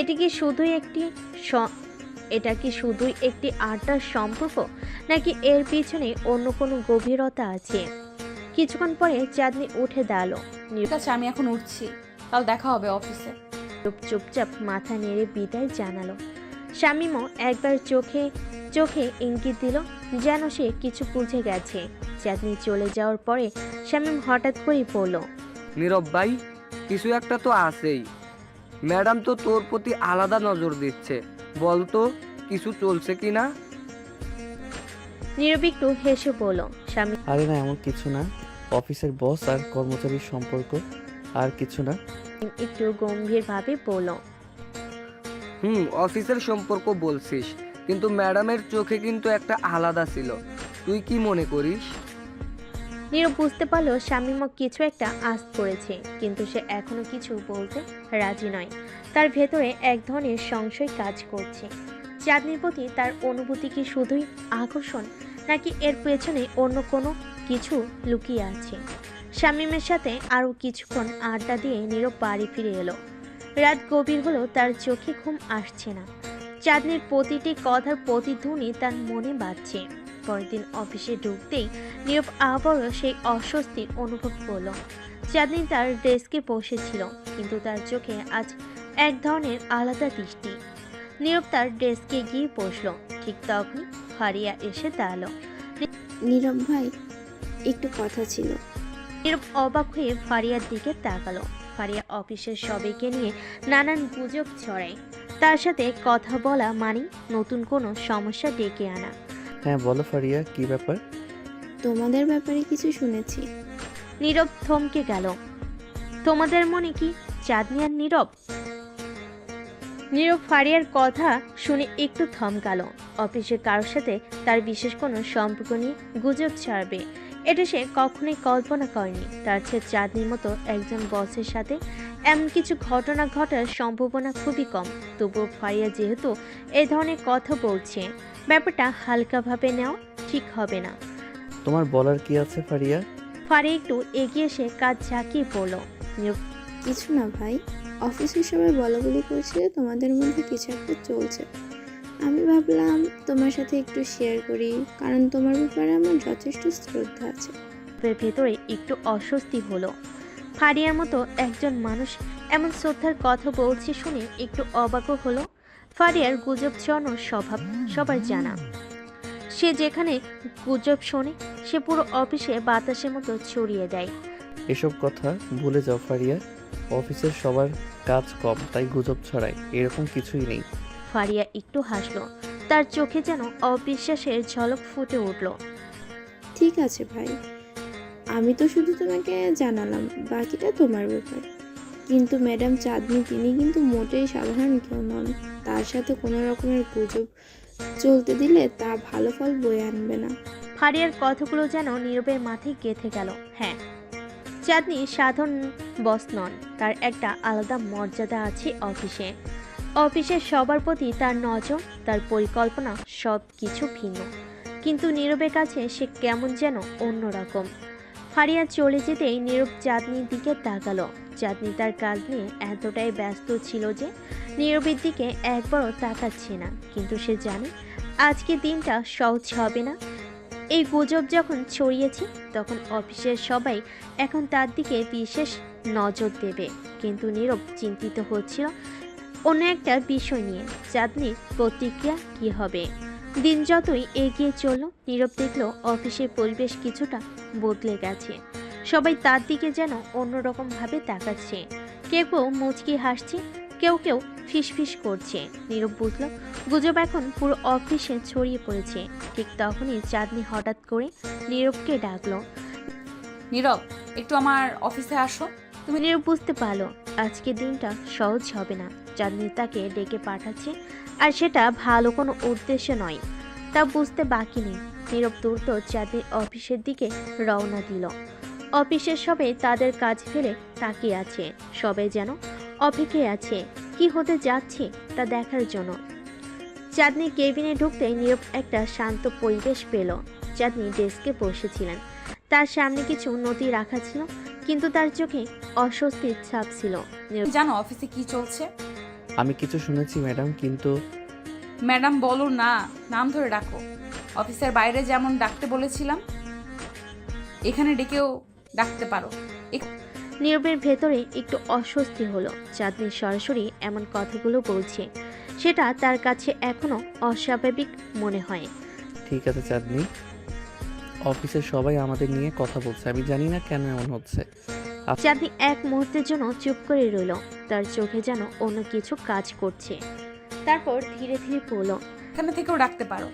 এটা কি শুধুই একটি আড্ডার সম্পর্ক, নাকি এর পিছনে অন্য কোনো গভীরতা আছে? কিছুক্ষণ পরে চাঁদনি উঠে দাঁড়ালো। ঠিক আছে, আমি এখন উঠছি, কাল দেখা হবে অফিসে। নীরব চুপচাপ মাথা নেড়ে বিদায় জানালো। শামীমও একবার চোখে চোখে ইঙ্গিত দিল, যেন সে কিছু বুঝে গেছে। চাঁদনি চলে যাওয়ার পরে শামীম হঠাৎ করেই বলল, নীরব ভাই, কিছু একটা তো আছেই। ম্যাডাম তো তোর প্রতি আলাদা নজর দিচ্ছে, বলতো কিছু চলছে কি না? নীরব একটু হেসে বলল, শামীম আরে না, এমন কিছু না। অফিসের বস আর কর্মচারীর সম্পর্ক, আর কিছু না। একটু গম্ভীরভাবে বলল, অফিসের সম্পর্ক বলছিস, কিন্তু ম্যাডামের চোখে কিন্তু একটা আলাদা ছিল। তুই কি মনে করিস? নীরব বুঝতে পারলো শামীমও কিছু একটা আঁচ করেছে, কিন্তু সে এখনো কিছু বলতে রাজি নয়। তার ভেতরে এক ধরনের সংশয় কাজ করছে। চাঁদনির প্রতি তার অনুভূতি কি শুধুই আকর্ষণ, নাকি এর পেছনে অন্য কোনো কিছু লুকিয়ে আছে? শামীমের সাথে আরও কিছুক্ষণ আড্ডা দিয়ে নীরব বাড়ি ফিরে এলো। রাত গভীর হলো, তার চোখে ঘুম আসছে না। চাঁদনির প্রতিটি কথার প্রতিধ্বনি তার মনে বাজছে। পরের দিন অফিসে ঢুকতেই নীরব আবারও সেই অস্বস্তি অনুভব করলো। চাঁদনি তার ডেস্কে বসেছিল, কিন্তু তার চোখে আজ এক ধরনের আলাদা দৃষ্টি। নীরব তার ডেস্কে গিয়ে বসলো। ঠিক তখনই ফারিয়া এসে দাঁড়ালো। নীরব ভাই, একটু কথা ছিল। নীরব অবাক হয়ে ফারিয়ার দিকে তাকালো। ফারিয়া অফিসের সবাইকে নিয়ে নানান গুজব ছড়ায়। তার সাথে কথা বলা মানে নতুন কোনো সমস্যা ডেকে আনা। হ্যাঁ বলো ফারিয়া, কি ব্যাপার? তোমাদের ব্যাপারে কিছু শুনেছি। নীরব থমকে গেল। তোমাদের মনে কি চাঁদনি আর নীরব? নীরব ফারিয়ার কথা শুনে একটু থমকালো। অফিসের কারোর সাথে তার বিশেষ কোনো সম্পর্ক নিয়ে গুজব ছাড়বে, এটা সে কখনোই কল্পনা করেনি। তার চেয়ে চাঁদনির মতো একজন বসের সাথে এমন কিছু ঘটনা ঘটার সম্ভাবনা খুবই কম। তবুও ফারিয়া যেহেতু এই ধরনের কথা বলছে, ব্যাপারটা হালকাভাবে নেওয়া ঠিক হবে না। তোমার বলার কি আছে ফারিয়া? ফারিয়া একটু এগিয়ে এসে কাজ ঝাঁকিয়ে পড়ল। নীরব কিছু না ভাই, অফিসের সবাই বলাবলি করছে তোমাদের মধ্যে কিছু একটা চলছে। আমি ভাবলাম তোমার সাথে একটু শেয়ার করি, কারণ তোমার ব্যাপারে আমার যথেষ্ট শ্রদ্ধা আছে। ভেতরে একটু অস্বস্তি হলো। ফারিয়ার মতো একজন মানুষ এমন শ্রদ্ধার কথা বলছে শুনে একটু অবাকও হলো। ফারিয়ার গুজব ছড়ানোর স্বভাব সবার জানা। সে যেখানে গুজব শোনে সে পুরো অফিসে বাতাসের মতো ছড়িয়ে দেয়। এসব কথা ভুলে যাও ফারিয়া। অফিসের সবার কাজ কম, তাই গুজব ছড়ায়, এরকম কিছুই নেই। ফারিয়া একটু হাসলো, তার চোখে যেন অবিশ্বাসের ঝলক ফুটে উঠল। ঠিক আছে ভাই, আমি তো শুধু তোমাকে জানালাম, বাকিটা তোমার ব্যাপার। কিন্তু ম্যাডাম চাঁদনি তিনি কিন্তু মোটেই সাধারণ কেউ নন। তার সাথে কোনো রকমের গুজব চলতে দিলে তা ভালো ফল বয়ে আনবে না। ফারিয়ার কথাগুলো যেন নীরবের মাথায় গেঁথে গেল। হ্যাঁ, চাঁদনি সাধারণ বস নন, তার একটা আলাদা মর্যাদা আছে অফিসে। অফিসের সবার প্রতি তার নজর, তার পরিকল্পনা সব কিছু ভিন্ন। কিন্তু নীরবের কাছে সে কেমন যেন অন্যরকম। ফারিয়া চলে যেতেই নীরব চাঁদনির দিকে তাকালো। চাঁদনি তার কাজ নিয়ে এতটাই ব্যস্ত ছিল যে নীরবের দিকে একবারও তাকাচ্ছে না। কিন্তু সে জানে আজকের দিনটা সহজ হবে না। এই গুজব যখন ছড়িয়েছে তখন অফিসের সবাই এখন তার দিকে বিশেষ নজর দেবে। কিন্তু নীরব চিন্তিত হচ্ছিল অন্য একটা বিষয় নিয়ে, চাঁদনির প্রতিক্রিয়া কী হবে। দিন যতই এগিয়ে চলল নীরব দেখল অফিসের পরিবেশ কিছুটা বদলে গেছে। সবাই তার দিকে যেন অন্যরকমভাবে তাকাচ্ছে। কেউ কেউ মুচকি হাসছে, কেউ কেউ ফিসফিস করছে। নীরব বুঝল গুজব এখন পুরো অফিসে ছড়িয়ে পড়েছে। ঠিক তখনই চাঁদনি হঠাৎ করে নীরবকে ডাকলো। নীরব, একটু আমার অফিসে আসো। নীরব বুঝতে পারলো আজকের দিনটা সহজ হবে না। চাঁদনি তাকে ডেকে পাঠাচ্ছে, আর সেটা ভালো কোনো উদ্দেশ্য নয়, তা বুঝতে বাকি নেই। নীরব দ্রুত চাঁদনির অফিসের দিকে রওনা দিল। অফিসের সবাই তাদের কাজ ফেলে তাকিয়ে আছে। সবাই যেন অপেক্ষায় আছে কি হতে যাচ্ছে তা দেখার জন্য। চাঁদনি কেবিনে ঢুকতেই নীরব একটা শান্ত পরিবেশ পেল। চাঁদনি ডেস্কে বসেছিলেন, তার সামনে কিছু নথি রাখা ছিল, কিন্তু তার চোখে অস্বস্তির ছাপ ছিল। নীরব জানো অফিসে কি চলছে? আমি কিছু শুনেছি ম্যাডাম, কিন্তু ম্যাডাম বলো না, নাম ধরে ডাকো। অফিসের বাইরে যেমন ডাকতে বলেছিলাম এখানে ডেকেও ডাকতে পারো। নীরবের ভেতরে একটু অস্বস্তি হলো। চাঁদনি সরাসরি এমন কথাগুলো বলছে, সেটা তার কাছে এখনো অস্বাভাবিক মনে হয়। ঠিক আছে চাঁদনি, অফিসের সবাই আমাদের নিয়ে কথা বলছে, আমি জানি না কেন এমন হচ্ছে। চাঁদনি এক মুহূর্তের জন্য চুপ করে রইল, তার চোখে যেন অন্য কিছু কাজ করছে। তারপর ধীরে ধীরে বলল, এখানে থেকেও ডাকতে পারো।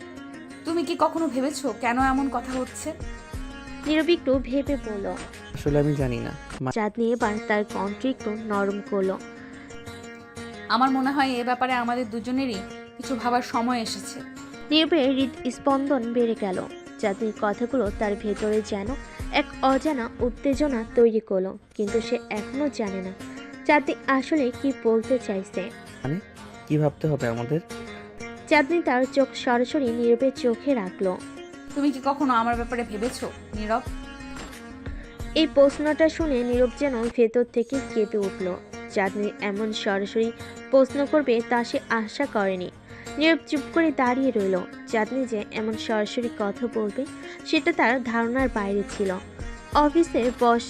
তুমি কি কখনো ভেবেছো কেন এমন কথা হচ্ছে? নীরব একটু ভেবে বলল। আসলে আমি জানি না। চাঁদনি এবার তার কণ্ঠ একটু নরম করলো। আমার মনে হয় এ ব্যাপারে আমাদের দুজনেরই কিছু ভাবার সময় এসেছে। নীরবের হৃদস্পন্দন বেড়ে গেল। চাঁদনির কথাগুলো তার ভেতরে যেন এক অজানা উত্তেজনা তৈরি করলো, কিন্তু সে এখনো জানে না চাঁদনি আসলে কি বলতে চাইছে। মানে কি ভাবতে হবে আমাদের? চাঁদনি তার চোখ সরাসরি নীরবের চোখে রাখলো। তুমি কি কখনো আমার ব্যাপারে ভেবেছো নীরব? এই প্রশ্নটা শুনে নীরব যেন ভেতর থেকে কেঁপে উঠল। চাঁদনি এমন সরাসরি প্রশ্ন করবে তা সে আশা করেনি। নীরব চুপ করে দাঁড়িয়ে রইল। চাঁদনি যে এমন সরাসরি কথা বলবে সেটা তার ধারণার বাইরে ছিল। অফিসের বস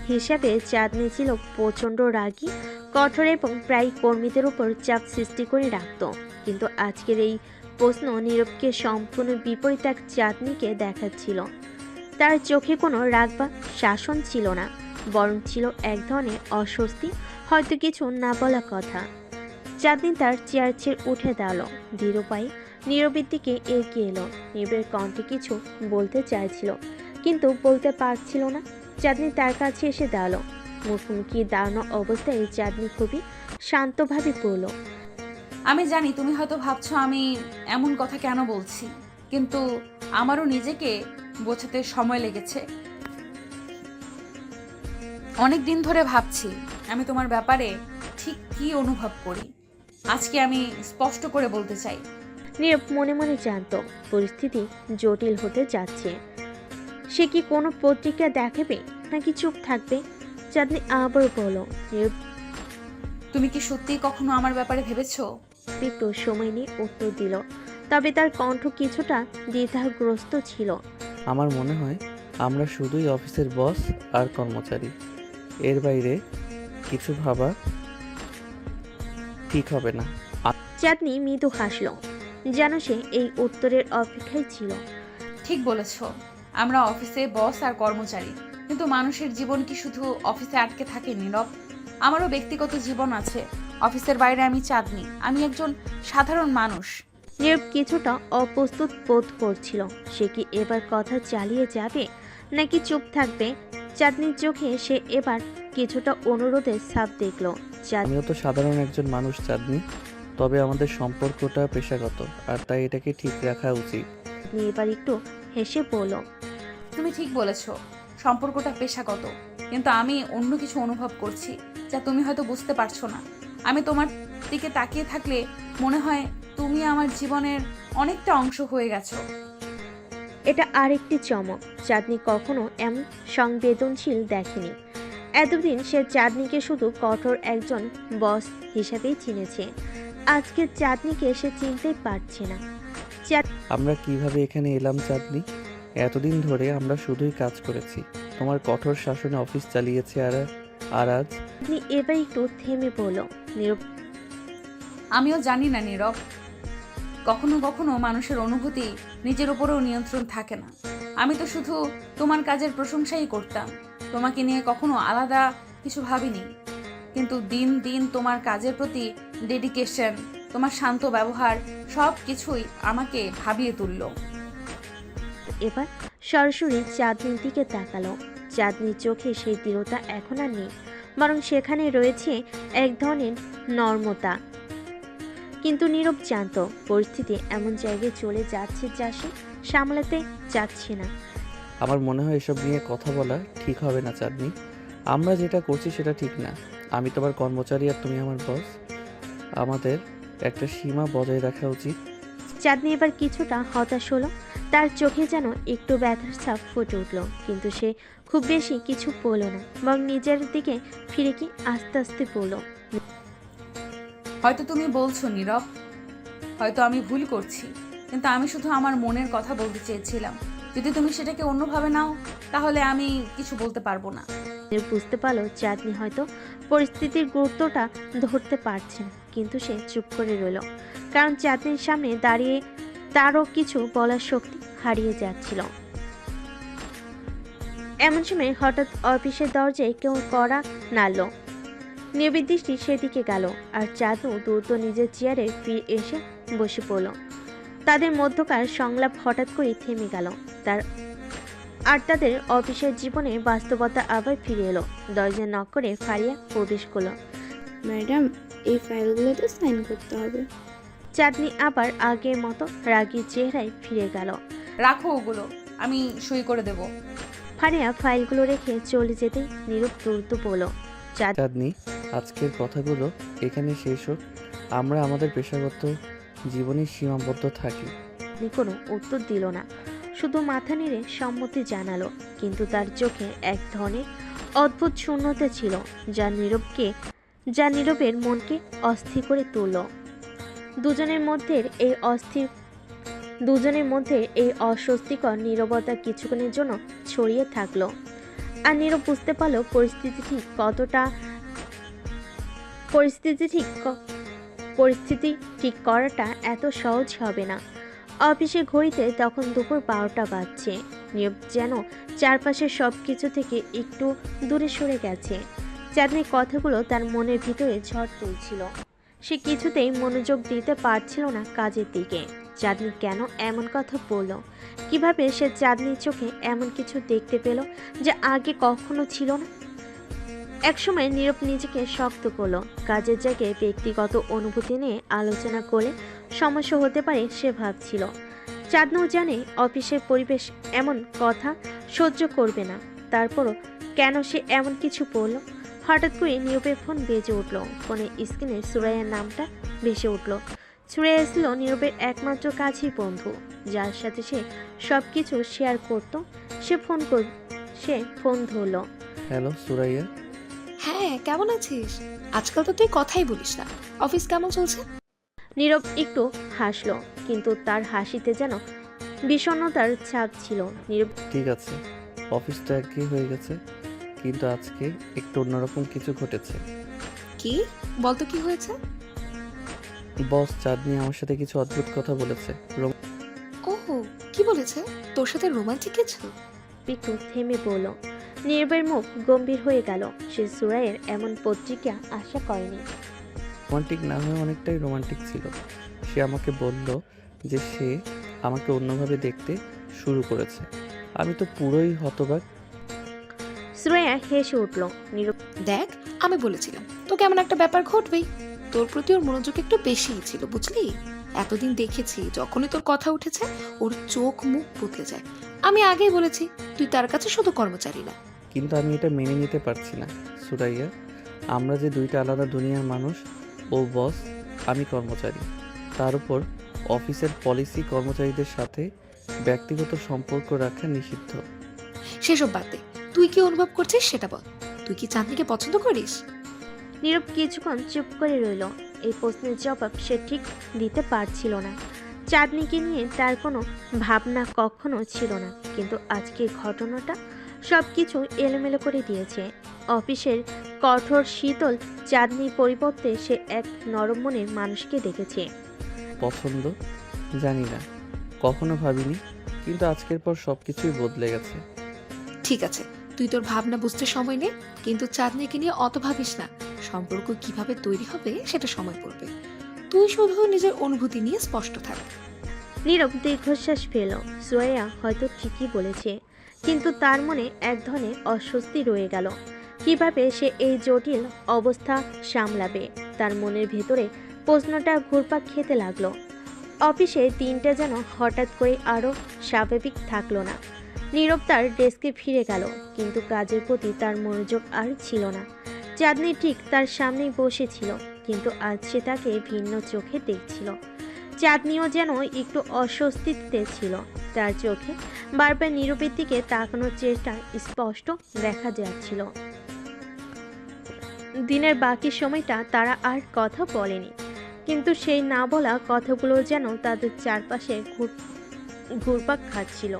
হিসাবে চাঁদনি ছিল প্রচণ্ড রাগী, কঠোর এবং প্রায় কর্মীদের উপর চাপ সৃষ্টি করে রাখত। কিন্তু আজকের এই প্রশ্ন নীরবকে সম্পূর্ণ বিপরীত এক চাঁদনিকে দেখাচ্ছিল। তার চোখে কোনো রাগ বা শাসন ছিল না, বরং ছিল এক ধরনের অস্বস্তি, হয়তো কিছু না বলা কথা। চাঁদনি তার চেয়ার ছেড়ে উঠে দাঁড়ালো, ধীর পায়ে নীরবের দিকে এগিয়ে এলো। নীরবের কণ্ঠে কিছু বলতে চাইছিল, কিন্তু বলতে পারছিল না। চাঁদনি তার কাছে এসে দাঁড়ালো। মুখোমুখি দাঁড়ানো অবস্থায় চাঁদনি খুবই শান্তভাবে বলল, আমি জানি তুমি হয়তো ভাবছো আমি এমন কথা কেন বলছি, কিন্তু আমারও নিজেকে বোঝাতে সময় লেগেছে। অনেক দিন ধরে ভাবছি আমি তোমার ব্যাপারে ঠিক কি অনুভব করি। আজকে আমি স্পষ্ট করে বলতে চাই। নীরব মনে মনে জানত পরিস্থিতি জটিল হতে যাচ্ছে। সে কি কোনো প্রতিক্রিয়া দেখাবে নাকি চুপ থাকবে? চাঁদনি আবারও বলল, নীরব তুমি কি সত্যিই কখনো আমার ব্যাপারে ভেবেছো? একটু সময় নিয়ে উত্তর দিল, তবে তার কণ্ঠ কিছুটা দ্বিধাগ্রস্ত ছিল। আমার মনে হয় আমরা শুধুই অফিসের বস আর কর্মচারী, এর বাইরে কিছু ভাবা ঠিক হবে না। চাঁদনি মৃদু হাসল, যেন সে এই উত্তরের অপেক্ষায় ছিল। ঠিক বলেছ, আমরা অফিসে বস আর কর্মচারী, কিন্তু মানুষের জীবন কি শুধু অফিসে আটকে থাকে নীরব? আমারও ব্যক্তিগত জীবন আছে। অফিসের বাইরে আমি চাঁদনি, আমি একজন সাধারণ মানুষ। নীরব কিছুটা অপ্রস্তুত বোধ করছিল। সে কি এবার কথা চালিয়ে যাবে নাকি চুপ থাকবে? চাঁদনির চোখে সে এবার কিছুটা অনুরোধের ছাপ দেখল। আমিও তো সাধারণ একজন মানুষ চাঁদনি, তবে আমাদের সম্পর্কটা পেশাগত, আর তাই এটাকে ঠিক রাখা উচিত। চাঁদনি এবার একটু হেসে বলল, তুমি ঠিক বলেছ, সম্পর্কটা পেশাগত, কিন্তু আমি অন্য কিছু অনুভব করছি যা তুমি হয়তো বুঝতে পারছো না। আমি তোমার দিকে তাকিয়ে থাকলে মনে হয় তুমি আমার জীবনের অনেকটা অংশ হয়ে গেছো। এটা আরেকটি চমক। চাঁদনি কখনো এমন সংবেদনশীল দেখেনি। এতদিন সে চাঁদনিকে শুধু কঠোর একজন বস হিসাবেই চিনেছে। আজকে চাঁদনিকে সে চিনতে পারছে না। আমরা কিভাবে এখানে এলাম চাঁদনি? এতদিন ধরে আমরা শুধুই কাজ করেছি, তোমার কঠোর শাসনে অফিস চালিয়েছি, আর আজ চাঁদনি এবার একটু থেমে বলল, নীরব আমিও জানি না নীরব, কখনো কখনো মানুষের অনুভূতি নিজের উপরেও নিয়ন্ত্রণ থাকে না। আমি তো শুধু তোমার কাজের প্রশংসাই করতাম, তোমাকে নিয়ে কখনো আলাদা কিছু ভাবিনি। কিন্তু দিন দিন তোমার কাজের প্রতি ডেডিকেশন, তোমার শান্ত ব্যবহার সব কিছুই আমাকে ভাবিয়ে তুলল। এবার সরাসরি চাঁদনির দিকে তাকালো। চাঁদনির চোখে সেই দৃঢ়তা এখন আর নেই, বরং সেখানে রয়েছে এক ধরনের নর্মতা। কিন্তু নীরব জানত পরিস্থিতি এমন জায়গায় চলে যাচ্ছে যা সে সামলাতে চাচ্ছে না। আমার মনে হয় এসব নিয়ে কথা বলা ঠিক হবে না চাঁদনি। আমরা যেটা করছি সেটা ঠিক না। আমি তোমার কর্মচারী আর তুমি আমার বস, আমাদের একটা সীমা বজায় রাখা উচিত। চাঁদনি এবার কিছুটা হতাশ হলো। তার চোখে যেন একটু ব্যথার ছাপ ফুটে উঠল, কিন্তু সে খুব বেশি কিছু বলল না, বরং নিজের দিকে ফিরে কি আস্তে আস্তে বলল, হয়তো তুমি বলছো নীরব, হয়তো আমি ভুল করছি, কিন্তু আমি শুধু আমার মনের কথা বলতে চেয়েছিলাম। যদি তুমি সেটাকে অন্যভাবে নাও তাহলে আমি কিছু বলতে পারবো না। বুঝতে পারলো চাঁদনি হয়তো পরিস্থিতির গুরুত্বটা ধরতে পারছে না, কিন্তু সে চুপ করে রইল, কারণ চাঁদনির সামনে দাঁড়িয়ে তারও কিছু বলার শক্তি হারিয়ে যাচ্ছিল। এমন সময় হঠাৎ অফিসের দরজায় কেউ কড়া নাড়ল। নীরবের দৃষ্টি সেদিকে গেল, আর চাঁদু দ্রুত নিজের চেয়ারে ফিরে এসে বসে পড়ল। তাদের মধ্যকার সংলাপ হঠাৎ করে থেমে গেল। তাদের অফিসের জীবনে বাস্তবতা আবার ফিরে এলো। দরজা নক করে ফারিয়া প্রবেশ করলো। ম্যাডাম, এই ফাইলগুলোতে সাইন করতে হবে। চাঁদনি আবার আগের মতো রাগী চেহারায় ফিরে গেল। রাখো ওগুলো, আমি সই করে দেব। ফারিয়া ফাইলগুলো রেখে চলে যেতে নীরব দ্রুত বলল, চাঁদনি, আজকের কথাগুলো এখানে শেষ হোক। আমরা আমাদের পেশাগত জীবনে সীমাবদ্ধ থাকি। চাঁদনি কোনো উত্তর দিল না, শুধু মাথা নেড়ে সম্মতি জানালো, কিন্তু তার চোখে এক ধরনের অদ্ভুত শূন্যতা ছিল যা নীরবের মনকে অস্থির করে তুলল। দুজনের মধ্যে এই অস্বস্তিকর নীরবতা কিছুক্ষণের জন্য ছড়িয়ে থাকলো। আর নীরব বুঝতে পারলো পরিস্থিতি ঠিক করাটা এত সহজ হবে না। অফিসে ঘড়িতে তখন দুপুর 12টা বাজছে। নীরব যেন চারপাশের সব কিছু থেকে একটু দূরে সরে গেছে। চাঁদনির কথাগুলো তার মনের ভিতরে ঝড় তুলছিল। সে কিছুতেই মনোযোগ দিতে পারছিল না কাজের দিকে। চাঁদনি কেন এমন কথা বলল? কিভাবে সে চাঁদনির চোখে এমন কিছু দেখতে পেল যা আগে কখনো ছিল না? একসময় নীরব নিজেকে শক্ত করলো। কাজের জায়গায় ব্যক্তিগত অনুভূতি নিয়ে আলোচনা করলে সমস্যা হতে পারে সে ভাবছিল। চাঁদনিও জানে অফিসের পরিবেশ এমন কথা সহ্য করবে না। তারপরও কেন সে এমন কিছু বলল? হঠাৎ করে নীরবের ফোন বেজে উঠল। ফোনের স্ক্রিনে সুরাইয়ার নামটা ভেসে উঠল। সুরাইয়া ছিল নীরবের একমাত্র কাছের বন্ধু, যার সাথে সে সব কিছু শেয়ার করত। সে ফোন ধরল। হ্যালো সুরাইয়া। হ্যাঁ, কেমন আছিস? আজকাল তো তুই কথাই বলিস না। অফিস কেমন চলছে? নীরব একটু হাসলো, কিন্তু তার হাসিতে যেন বিষণ্ণতার ছাপ ছিল। নীরব ঠিক আছে, অফিস তো একঘেয়ে হয়ে গেছে, কিন্তু আজকে একটু অন্যরকম কিছু ঘটেছে। কি বলতো, কি হয়েছে? বস চাঁদনি আমার সাথে কিছু অদ্ভুত কথা বলেছে। ওহ, কি বলেছে? তোর সাথে রোমান্টিক কিছু? একটু থেমে বলল। নীরবের মুখ গম্ভীর হয়ে গেল। সে সুরাইয়ের এমন প্রতিক্রিয়া আশা করেনি। রোমান্টিক না হয়ে অনেকটাই রোমান্টিক ছিল। সে আমাকে বলল যে সে আমাকে অন্যভাবে দেখতে শুরু করেছে। আমি তো পুরোই হতবাক। সুরাইয়া হেসে উঠল। নীরব দেখ, আমি বলেছিলাম তোকে এমন একটা ব্যাপার ঘটবেই। তোর প্রতি ওর মনোযোগ একটু বেশিই ছিল, বুঝলি? এতদিন দেখেছি যখনই তোর কথা উঠেছে ওর চোখ মুখ বদলে যায়। আমি আগেই বলেছি তুই তার কাছে শুধু কর্মচারী না। কিন্তু আমি এটা মেনে নিতে পারছি না সুরাইয়া। আমরা যে দুইটা আলাদা দুনিয়ার মানুষ। ও বস, আমি কর্মচারী। তার উপর অফিসের পলিসি কর্মচারীদের সাথে ব্যক্তিগত সম্পর্ক রাখা নিষিদ্ধ। সেসব বাদ দে, তুই কি অনুভব করছিস সেটা বল। তুই কি চাঁদনিকে পছন্দ করিস? নীরব কিছুক্ষণ চুপ করে রইল। এই প্রশ্নের জবাব সে ঠিক দিতে পারছিল না। চাঁদনিকে নিয়ে তার কোনো ভাবনা কখনো ছিল না, কিন্তু আজকের ঘটনাটা সব কিছু এলোমেলো করে দিয়েছে। অফিসের কঠোর শীতল চাঁদনির পরিবর্তে সে এক নরম মনের মানুষকে দেখেছে। পছন্দ জানি না, কখনো ভাবিনি, কিন্তু আজকের পর সব কিছুই বদলে গেছে। ঠিক আছে, তুই তোর ভাবনা বুঝতে সময় নে, কিন্তু চাঁদনিকে নিয়ে অত ভাবিস না। সম্পর্ক কিভাবে তৈরি হবে সেটা সময় পড়বে। তুই শুধু নিজের অনুভূতি নিয়ে স্পষ্ট থাক। নীরব দীর্ঘশ্বাস ফেল। সোয়া হয়তো ঠিকই বলেছে, কিন্তু তার মনে এক ধরনের অস্বস্তি রয়ে গেল। কিভাবে সে এই জটিল অবস্থা সামলাবে? তার মনের ভেতরে প্রশ্নটা ঘুরপাক খেতে লাগলো। অফিসে দিনটা যেন হঠাৎ করে আরও স্বাভাবিক থাকলো না। নীরব তার ডেস্কে ফিরে গেল, কিন্তু কাজের প্রতি তার মনোযোগ আর ছিল না। চাঁদনি ঠিক তার সামনেই বসেছিল, কিন্তু আজ সে তাকে ভিন্ন চোখে দেখছিল। চাঁদনিও যেন একটু অস্বস্তিতে ছিল। তার চোখে বারবার নীরবের দিকে তাকানোর চেষ্টা স্পষ্ট দেখা যাচ্ছিল। দিনের বাকি সময়টা তারা আর কথা বলেনি, কিন্তু সেই না বলা কথাগুলো যেন তাদের চারপাশে ঘুরপাক খাচ্ছিল।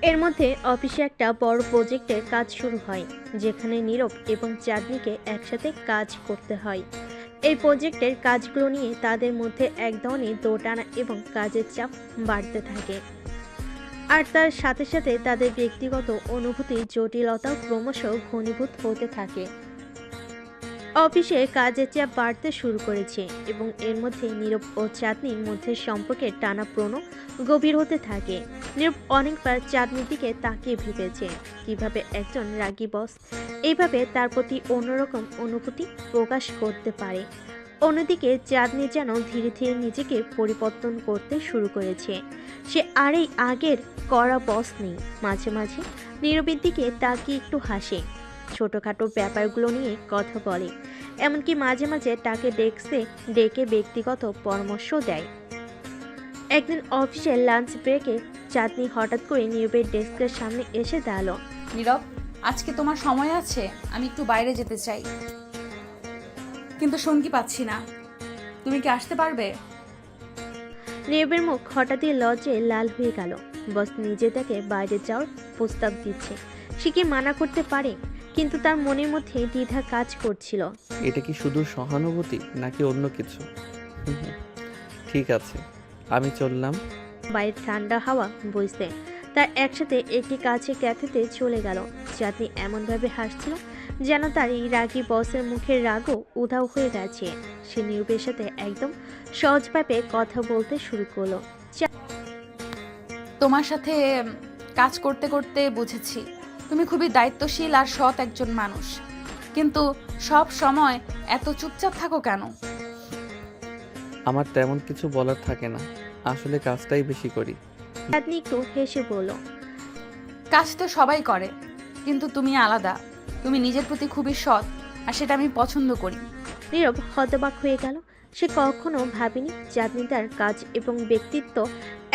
এর মধ্যে অফিসে একটা বড় প্রজেক্টের কাজ শুরু হয়, যেখানে নীরব এবং চাঁদনিকে একসাথে কাজ করতে হয়। এই প্রজেক্টের কাজগুলো নিয়ে তাদের মধ্যে এক ধরনের দোটানা এবং কাজের চাপ বাড়তে থাকে, আর তার সাথে সাথে তাদের ব্যক্তিগত অনুভূতির জটিলতাও ক্রমশ ঘনীভূত হতে থাকে। অফিসে কাজের চাপ বাড়তে শুরু করেছে এবং এর মধ্যে নীরব ও চাঁদনির মধ্যে সম্পর্কের টানাপ্রণ গভীর হতে থাকে। নীরব অনেকবার চাঁদনির দিকে তাকিয়ে ভেবেছে কিভাবে একজন রাগী বস এইভাবে তার প্রতি অন্যরকম অনুভূতি প্রকাশ করতে পারে। অন্যদিকে চাঁদনি যেন ধীরে ধীরে নিজেকে পরিবর্তন করতে শুরু করেছে। সে আর এই আগের কড়া বস নেই। মাঝে মাঝে নীরবের দিকে তাকিয়ে একটু হাসে, ছোটখাটো ব্যাপারগুলো নিয়ে কথা বলে, এমনকি মাঝে মাঝে তাকে ডেকে ব্যক্তিগত পরামর্শ দেয়। একদিন অফিসের লাঞ্চ ব্রেকে চাঁদনি হঠাৎ করে নীরবের ডেস্কের সামনে এসে দাঁড়ালো। নীরব, আজকে তোমার সময় আছে? আমি একটু বাইরে যেতে চাই, কিন্তু সঙ্গী পাচ্ছি না। তুমি কি আসতে পারবে? নীরবের মুখ হঠাৎই লজ্জায় লাল হয়ে গেল। বস নিজে তাকে বাইরে যাওয়ার প্রস্তাব দিচ্ছে, সে কি মানা করতে পারে? কিন্তু তার মনের মধ্যে দ্বিধা কাজ করছিল। এটা কি শুধু সহানুভূতি নাকি অন্য কিছু? ঠিক আছে, আমি চললাম। বাইরে ঠান্ডা হাওয়া বইছে, তার একসাথে একটি কাছে ক্যাফেতে চলে গেল। চাঁদনি এমনভাবে হাসছিল যেন তার এই রাগী বসের মুখের রাগও উধাও হয়ে গেছে। সে নীরবের সাথে একদম সহজভাবে কথা বলতে শুরু করলো। তোমার সাথে কাজ করতে করতে বুঝেছি তুমি খুবই দায়িত্বশীল আর সৎ একজন মানুষ, কিন্তু সব সময় এত চুপচাপ থাকো কেন? আমার তেমন কিছু বলার থাকে না, আসলে কাজটাই বেশি করি। চাঁদনি একটু হেসে বলল, কাজ তো সবাই করে, কিন্তু তুমি আলাদা। তুমি নিজের প্রতি খুবই সৎ, আর সেটা আমি পছন্দ করি। নীরব হতবাক হয়ে গেল। সে কখনো ভাবেনি চাঁদনি তার কাজ এবং ব্যক্তিত্ব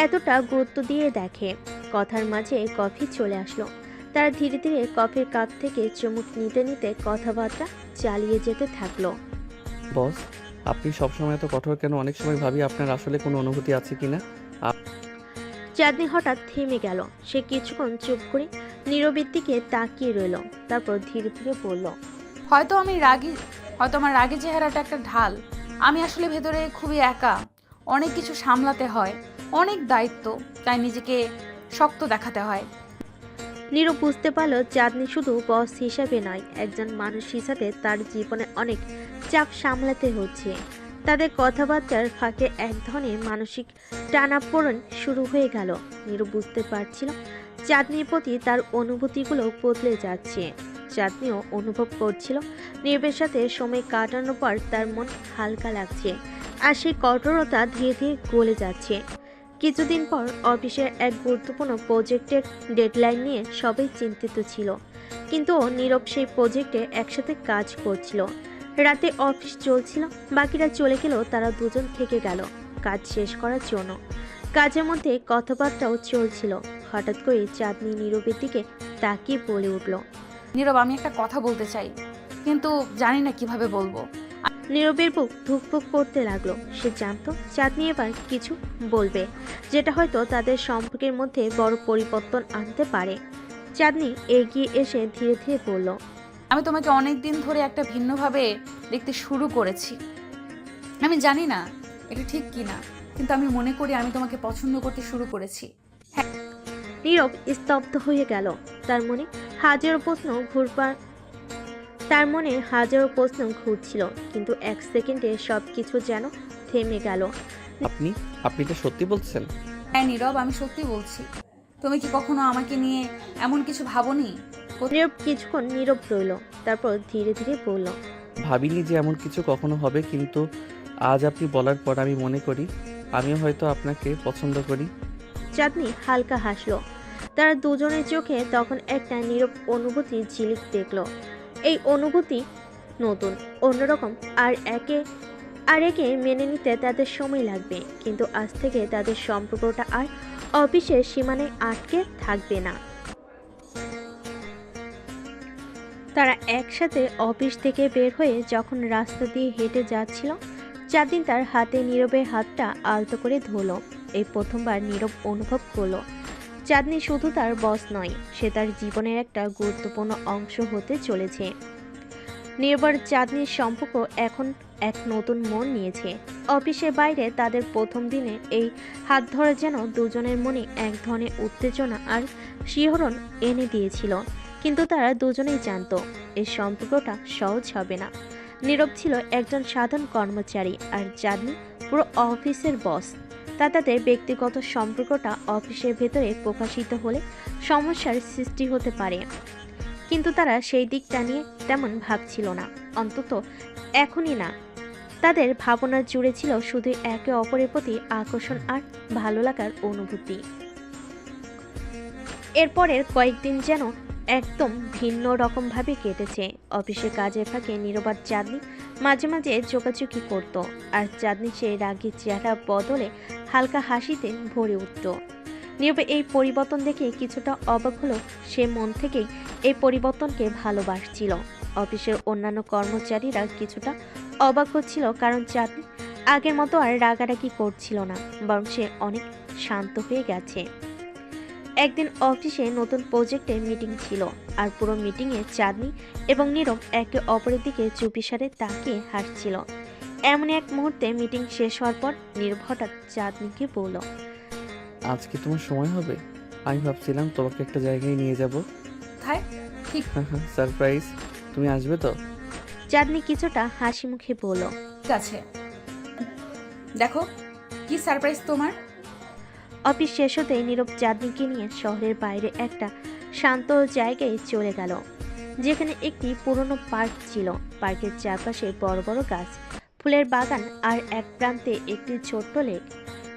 এতটা গুরুত্ব দিয়ে দেখে। কথার মাঝে কফি চলে আসলো। তারা ধীরে ধীরে কফির কাপ থেকে চুমুক নিতে নিতে কথাবার্তা চালিয়ে যেতে থাকলো। বস, আপনি সবসময় এত কঠোর কেন? অনেক সময় ভাবি আপনার আসলে কোনো অনুভূতি আছে কিনা। চাঁদনি হঠাৎ থেমে গেল। সে কিছুক্ষণ চুপ করে নীরবের দিকে তাকিয়ে রইল, তারপর ধীরে ধীরে বলল, হয়তো আমার রাগী চেহারাটা একটা ঢাল। আমি আসলে ভেতরে খুবই একা, অনেক কিছু সামলাতে হয়। অনেক দায়িত্ব, তাই নিজেকে শক্ত দেখাতে হয়। নীরব বুঝতে পারল চাঁদনি শুধু বস হিসাবে নয়, একজন মানুষ হিসাবে তার জীবনে অনেক চাপ সামলাতে হচ্ছে। তাদের কথাবার্তার ফাঁকে এক ধরনের মানসিক টানাপোড়েন শুরু হয়ে গেল। নীরব বুঝতে পারছিল চাঁদনির প্রতি তার অনুভূতিগুলো বদলে যাচ্ছে। চাঁদনিও অনুভব করছিল নীরবের সাথে সময় কাটানোর পর তার মন হালকা লাগছে, আর সেই কঠোরতা ধীরে ধীরে গলে যাচ্ছে। কিছুদিন পর অফিসের এক গুরুত্বপূর্ণ প্রজেক্টের ডেডলাইন নিয়ে সবাই চিন্তিত ছিল, কিন্তু নীরব সেই প্রজেক্টে একসাথে কাজ করছিল। রাতে অফিস চলছিল, বাকিরা চলে গেলেও তারা দুজন থেকে গেল কাজ শেষ করার জন্য। কাজের মধ্যে কথাবার্তাও চলছিল। হঠাৎ করে চাঁদনি নীরবের দিকে তাকিয়ে বলে উঠল, নীরব, আমি একটা কথা বলতে চাই, কিন্তু জানি না কিভাবে বলবো। নীরবের বুক ধুকপুক করতে লাগলো। সে জানতো চাঁদনি এবার কিছু বলবে, যেটা হয়তো তাদের সম্পর্কের মধ্যে বড় পরিবর্তন আনতে পারে। চাঁদনি এগিয়ে এসে ধীরে ধীরে বলল, আমি তোমাকে অনেক দিন ধরে একটা ভিন্নভাবে দেখতে শুরু করেছি। আমি জানি না এটা ঠিক কি না, কিন্তু আমি মনে করি আমি তোমাকে পছন্দ করতে শুরু করেছি। নীরব স্তব্ধ হয়ে গেল। তার মনে হাজারো প্রশ্ন ঘুরছিল, কিন্তু এক সেকেন্ডে সবকিছু যেন থেমে গেল। আপনি আপনি এটা সত্যি বলছেন? হ্যাঁ নীরব, আমি সত্যি বলছি। তুমি কি কখনো আমাকে নিয়ে এমন কিছু ভাবোনি? নীরব কিছুক্ষণ নীরব রইল, তারপর ধীরে ধীরে বলল, ভাবিনি যে এমন কিছু কখনো হবে, কিন্তু আজ আপনি বলার পর আমি মনে করি আমিও হয়তো আপনাকে পছন্দ করি। চাঁদনি হালকা হাসলো। তারা দুজনের চোখে তখন একটা নীরব অনুভূতি ঝিলিক দেখলো। এই অনুভূতি নতুন, অন্যরকম, আর একে মেনে নিতে তাদের সময় লাগবে, কিন্তু আজ থেকে তাদের সম্পর্কটা আর অফিসের সীমানায় আটকে থাকবে না। তারা একসাথে অফিস থেকে বের হয়ে যখন রাস্তা দিয়ে হেঁটে যাচ্ছিল, চাঁদনি তার হাতে নীরবের হাতটা আলতো করে ধরল। এই প্রথমবার নীরব অনুভব করলো চাঁদনি শুধু তার বস নয়, সে তার জীবনের একটা গুরুত্বপূর্ণ অংশ হতে চলেছে। নীরব আর চাঁদনির সম্পর্ক এখন এক নতুন মোড় নিয়েছে। অফিসের বাইরে তাদের প্রথম দিনে এই হাত ধরা যেন দুজনের মনে এক ধরনের উত্তেজনা আর শিহরণ এনে দিয়েছিল, কিন্তু তারা দুজনেই জানতো এই সম্পর্কটা সহজ হবে না। নীরব ছিল একজন সাধারণ কর্মচারী, আর চাঁদনি পুরো অফিসের বস। তাদের ব্যক্তিগত সম্পর্কটা অফিসের ভেতরে প্রকাশিত হলে সমস্যার সৃষ্টি হতে পারে, কিন্তু তারা সেই দিকটা নিয়ে তেমন ভাবছিল না, অন্তত এখনই না। তাদের ভাবনা জুড়ে ছিল শুধু একে অপরের প্রতি আকর্ষণ আর ভালো লাগার অনুভূতি। এরপরের কয়েকদিন যেন একদম ভিন্ন রকমভাবে কেটেছে। অফিসে কাজের ফাঁকে নীরব আর চাঁদনি মাঝে মাঝে চোকাচুকি করত, আর চাঁদনি সেই রাগী চেহারা বদলে হালকা হাসিতে ভরে উঠত। নীরবে এই পরিবর্তন দেখে কিছুটা অবাক হলো। সে মন থেকেই এই পরিবর্তনকে ভালোবাসছিল। অফিসের অন্যান্য কর্মচারীরা কিছুটা অবাক হচ্ছিল, কারণ চাঁদনি আগের মতো আর রাগারাগি করছিল না, বরং সে অনেক শান্ত হয়ে গেছে। একদিন অফিসে নতুন প্রজেক্টে মিটিং ছিল, আর পুরো মিটিংয়ে চাঁদনি এবং নীরব একে অপরের দিকে চুপিসারে তাকিয়ে হাসছিল। এমন এক মুহূর্তে মিটিং শেষ হওয়ার পর নীরব হঠাৎ চাঁদনিকে বলল, আজ কি তোমার সময় হবে? আমি ভাবছিলাম তোমাকে একটা জায়গায় নিয়ে যাব। কোথায়? ঠিক সারপ্রাইজ। তুমি আসবে তো? চাঁদনি কিছুটা হাসি মুখে বলল, আছে, দেখো কি সারপ্রাইজ তোমার। অফিস শেষ হতেই নীরব চাঁদনিকে নিয়ে শহরের বাইরে একটা শান্ত জায়গায় চলে গেল, যেখানে একটি পুরনো পার্ক ছিল। পার্কের চারপাশে বড় বড় গাছ, ফুলের বাগান, আর এক প্রান্তে একটি ছোট্ট লেক।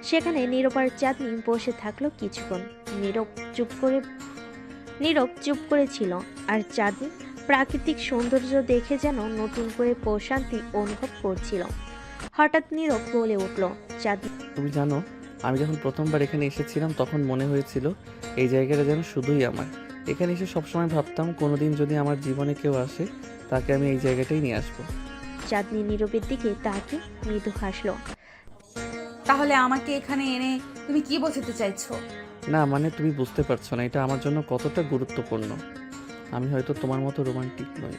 সেখানে নীরব আর চাঁদনি বসে থাকলো কিছুক্ষণ। নীরব চুপ করে ছিল, আর চাঁদনি প্রাকৃতিক সৌন্দর্য দেখে যেন নতুন করে প্রশান্তি অনুভব করছিল। হঠাৎ নীরব বলে উঠল, চাঁদনি, তুমি জানো, আমি যখন প্রথমবার এখানে এসেছিলাম তখন মনে হয়েছিল এই জায়গাটা যেন শুধুই আমার। এখানে এসে সবসময় ভাবতাম কোনোদিন যদি আমার জীবনে কেউ আসে তাকে আমি এই জায়গাটাই নিয়ে আসবো। চাঁদনি নীরবের দিকে তাকে মৃদু হাসলো। তাহলে আমাকে এখানে এনে তুমি কি বোঝাতে চাইছো? না মানে তুমি বুঝতে পারছো না এটা আমার জন্য কতটা গুরুত্বপূর্ণ। আমি হয়তো তোমার মতো রোমান্টিক নই,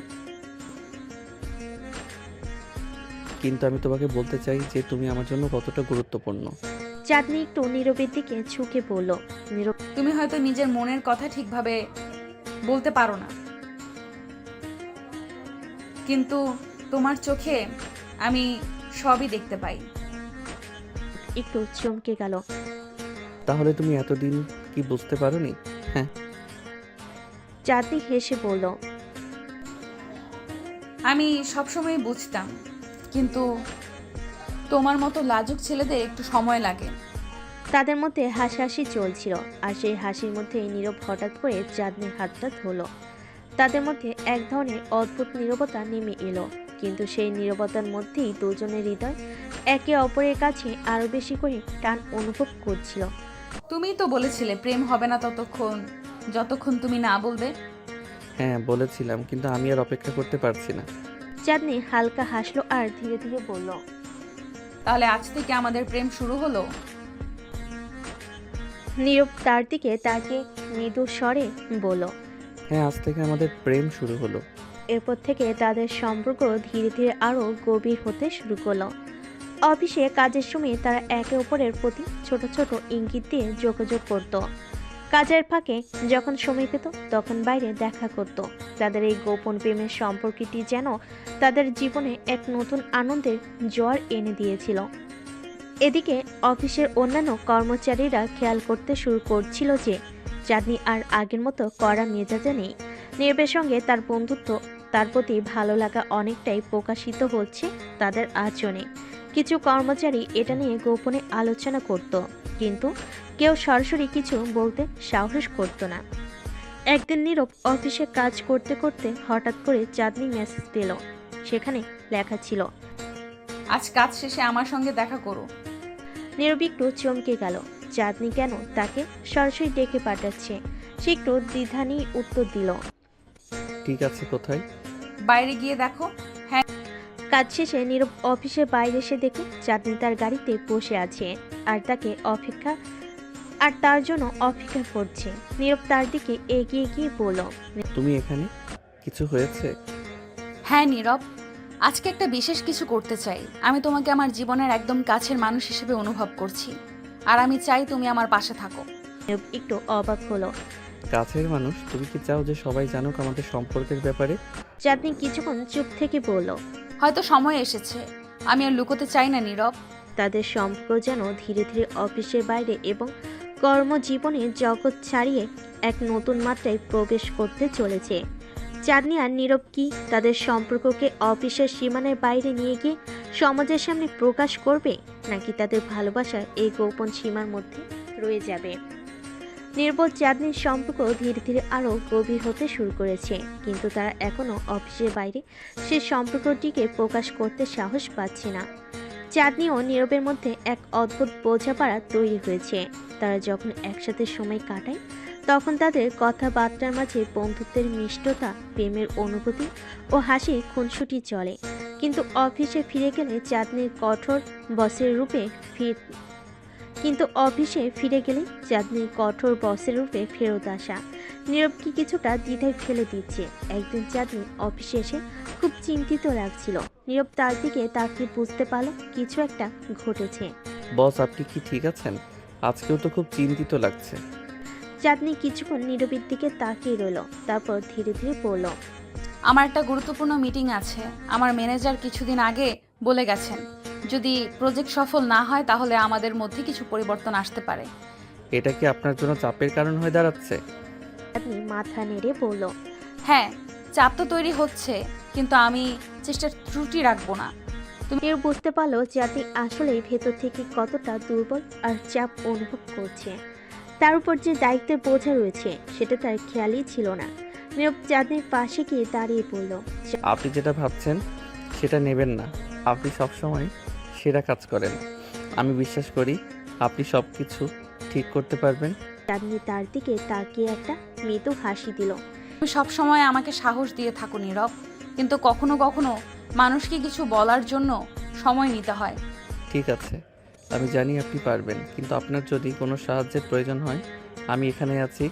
কিন্তু আমি তোমাকে বলতে চাই যে তুমি আমার জন্য কতটা গুরুত্বপূর্ণ। চাঁদনি একটু নীরবের দিকে ঝুঁকে বলল। নীরব তুমি হয়তো নিজের মনের কথা ঠিকভাবে বলতে পারো না, কিন্তু তোমার চোখে আমি সবই দেখতে পাই। একটু চমকে গেল। তাহলে তুমি এতদিন কি বুঝতে পারোনি? হ্যাঁ, চাঁদনি হেসে বলল। আমি সবসময় বুঝতাম, কিন্তু তোমার মতো লাজুক ছেলেদের একটু সময় লাগে। তাদের মধ্যে হাসাহাসি চলছিল, আর সেই হাসির মধ্যে নীরব হঠাৎ করে চাঁদনির হাতটা ধরল। তাদের মধ্যে এক ধরনের অদ্ভুত নীরবতা নেমে এলো, কিন্তু সেই নীরবতার মধ্যেই দুজনের হৃদয় একে অপরের কাছে আরো বেশি করে টান অনুভব করছিল। তুমিই তো বলেছিলে প্রেম হবে না যতক্ষণ তুমি না বলবে। হ্যাঁ বলেছিলাম, কিন্তু আমি আর অপেক্ষা করতে পারছি না। চাঁদনি হালকা হাসলো আর ধীরে ধীরে বলল। তাহলে আজ থেকে আমাদের প্রেম শুরু হলো? নীরব তার দিকে তাকে মৃদু স্বরে বলল। হ্যাঁ, আজ থেকে আমাদের প্রেম শুরু হলো। এরপর থেকে তাদের সম্পর্ক ধীরে ধীরে আরো গভীর হতে শুরু করলো। অফিসে কাজের সময় তারা একে অপরের প্রতি ছোট ছোট ইঙ্গিত দিয়ে যোগাযোগ করত। কাজের ফাঁকে যখন সময় পেত তখন বাইরে দেখা করত। তাদের এই গোপন প্রেমের সম্পর্কটি যেন তাদের জীবনে এক নতুন আনন্দের জোয়ার এনে দিয়েছিল। এদিকে অফিসের অন্যান্য কর্মচারীরা খেয়াল করতে শুরু করছিল যে চাঁদনি আর আগের মতো কড়া মেজাজে নেই। নীরবের সঙ্গে তার বন্ধুত্ব, তার প্রতি ভালো লাগা অনেকটাই প্রকাশিত হচ্ছে তাদের আচরণে। কিছু কর্মচারী এটা নিয়ে গোপনে আলোচনা করত, কিন্তু কেউ সরাসরি কিছু বলতে সাহস করত না। একদিন নীরব অফিসে কাজ করতে করতে হঠাৎ করে চাঁদনি মেসেজ দিল। সেখানে লেখা ছিল, আজ কাজ শেষে আমার সঙ্গে দেখা করো। নীরব একটু চমকে গেল। চাঁদনি কেন তাকে সরাসরি ডেকে পাঠাচ্ছে? সে একটু দ্বিধা নিয়ে উত্তর দিল। ঠিক আছে, কোথায়? বাইরে গিয়ে দেখো। কাজ শেষে নীরব অফিসের বাইরে এসে দেখে চাঁদনি তার গাড়িতে বসে আছে আর তার জন্য অপেক্ষা করছে। নীরব তার দিকে এগিয়ে গিয়ে বলল। তুমি এখানে? কিছু হয়েছে? হ্যাঁ নীরব, আজকে একটা বিশেষ কিছু করতে চাই। আমি তোমাকে আমার জীবনের একদম কাছের মানুষ হিসেবে অনুভব করছি, আর আমি চাই তুমি আমার পাশে থাকো। নীরব একটু অবাক হলো। কাছের মানুষ? তুমি কি চাও যে সবাই জানুক আমাদের সম্পর্কের ব্যাপারে? চাঁদনি কিছুক্ষণ চুপ থেকে বলল। হয়তো সময় এসেছে, আমি আর লুকোতে চাই না নীরব। তাদের সম্পর্ক যেন ধীরে ধীরে অফিসের বাইরে এবং কর্মজীবনে জগৎ ছাড়িয়ে এক নতুন মাত্রায় প্রবেশ করতে চলেছে। চাঁদনি আর নীরব কি তাদের সম্পর্ককে অফিসের সীমানার বাইরে নিয়ে গিয়ে সমাজের সামনে প্রকাশ করবে, নাকি তাদের ভালোবাসা এই গোপন সীমার মধ্যে রয়ে যাবে? নির্বোধ চাঁদনির সম্পর্ক ধীরে ধীরে আরও গভীর হতে শুরু করেছে, কিন্তু তারা এখনও অফিসের বাইরে সেই সম্পর্কটিকে প্রকাশ করতে সাহস পাচ্ছে না। চাঁদনি ও নীরবের মধ্যে এক অদ্ভুত বোঝাপড়া তৈরি হয়েছে। তারা যখন একসাথে সময় কাটায় তখন তাদের কথাবার্তার মাঝে বন্ধুত্বের মিষ্টতা, প্রেমের অনুভূতি ও হাসির খুনসুটি চলে। কিন্তু অফিসে ফিরে গেলে চাঁদনির কঠোর বসের রূপে ফেরত আসা নীরবকে কিছুটা দ্বিধায় ফেলে দিচ্ছে। একদিন চাঁদনি অফিসে এসে খুব চিন্তিত লাগছিল। নীরব তার দিকে তাকিয়ে বুঝতে পারল কিছু একটা ঘটেছে। বস, আপনি কি ঠিক আছেন? আজকেও তো খুব চিন্তিত লাগছে। চাঁদনি কিছুক্ষণ নীরবের দিকে তাকিয়ে রইল, তারপর ধীরে ধীরে বলল, আমার একটা গুরুত্বপূর্ণ মিটিং আছে। আমার ম্যানেজার কিছুদিন আগে বলে গেছেন, যদি প্রজেক্ট সফল না হয় তাহলে আমাদের মধ্যে কিছু পরিবর্তন আসতে পারে। এটা কি আপনার জন্য চাপের কারণ হয়ে দাঁড়াচ্ছে? চাঁদনি মাথা নেড়ে বলল, হ্যাঁ, চাপ তো তৈরি হচ্ছে, কিন্তু আমি চেষ্টার ত্রুটি রাখবো না। নীরব বুঝতে পারলো চাঁদনি আসলেই ভেতর থেকে কতটা দুর্বল আর চাপ অনুভব করছে। তার উপর যে দায়িত্বের বোঝা রয়েছে সেটা তার খেয়ালই ছিল না। নীরব চাঁদনির পাশে গিয়ে দাঁড়িয়ে পড়ল। আপনি যেটা ভাবছেন সেটা নেবেন না। আপনি সবসময় সেরা কাজ করেন। আমি বিশ্বাস করি আপনি সব কিছু ঠিক করতে পারবেন। চাঁদনি তার দিকে তাকিয়ে একটা মৃদু হাসি দিল। তুমি সবসময় আমাকে সাহস দিয়ে থাকো নীরব, কিন্তু কখনো কখনো মানুষকে কিছু বলার জন্য সময় নিতে হয়। ঠিক আছে, আমি জানি আপনি পারবেন, কিন্তু আপনার যদি কোনো সাহায্যের প্রয়োজন হয় আমি এখানে আছি।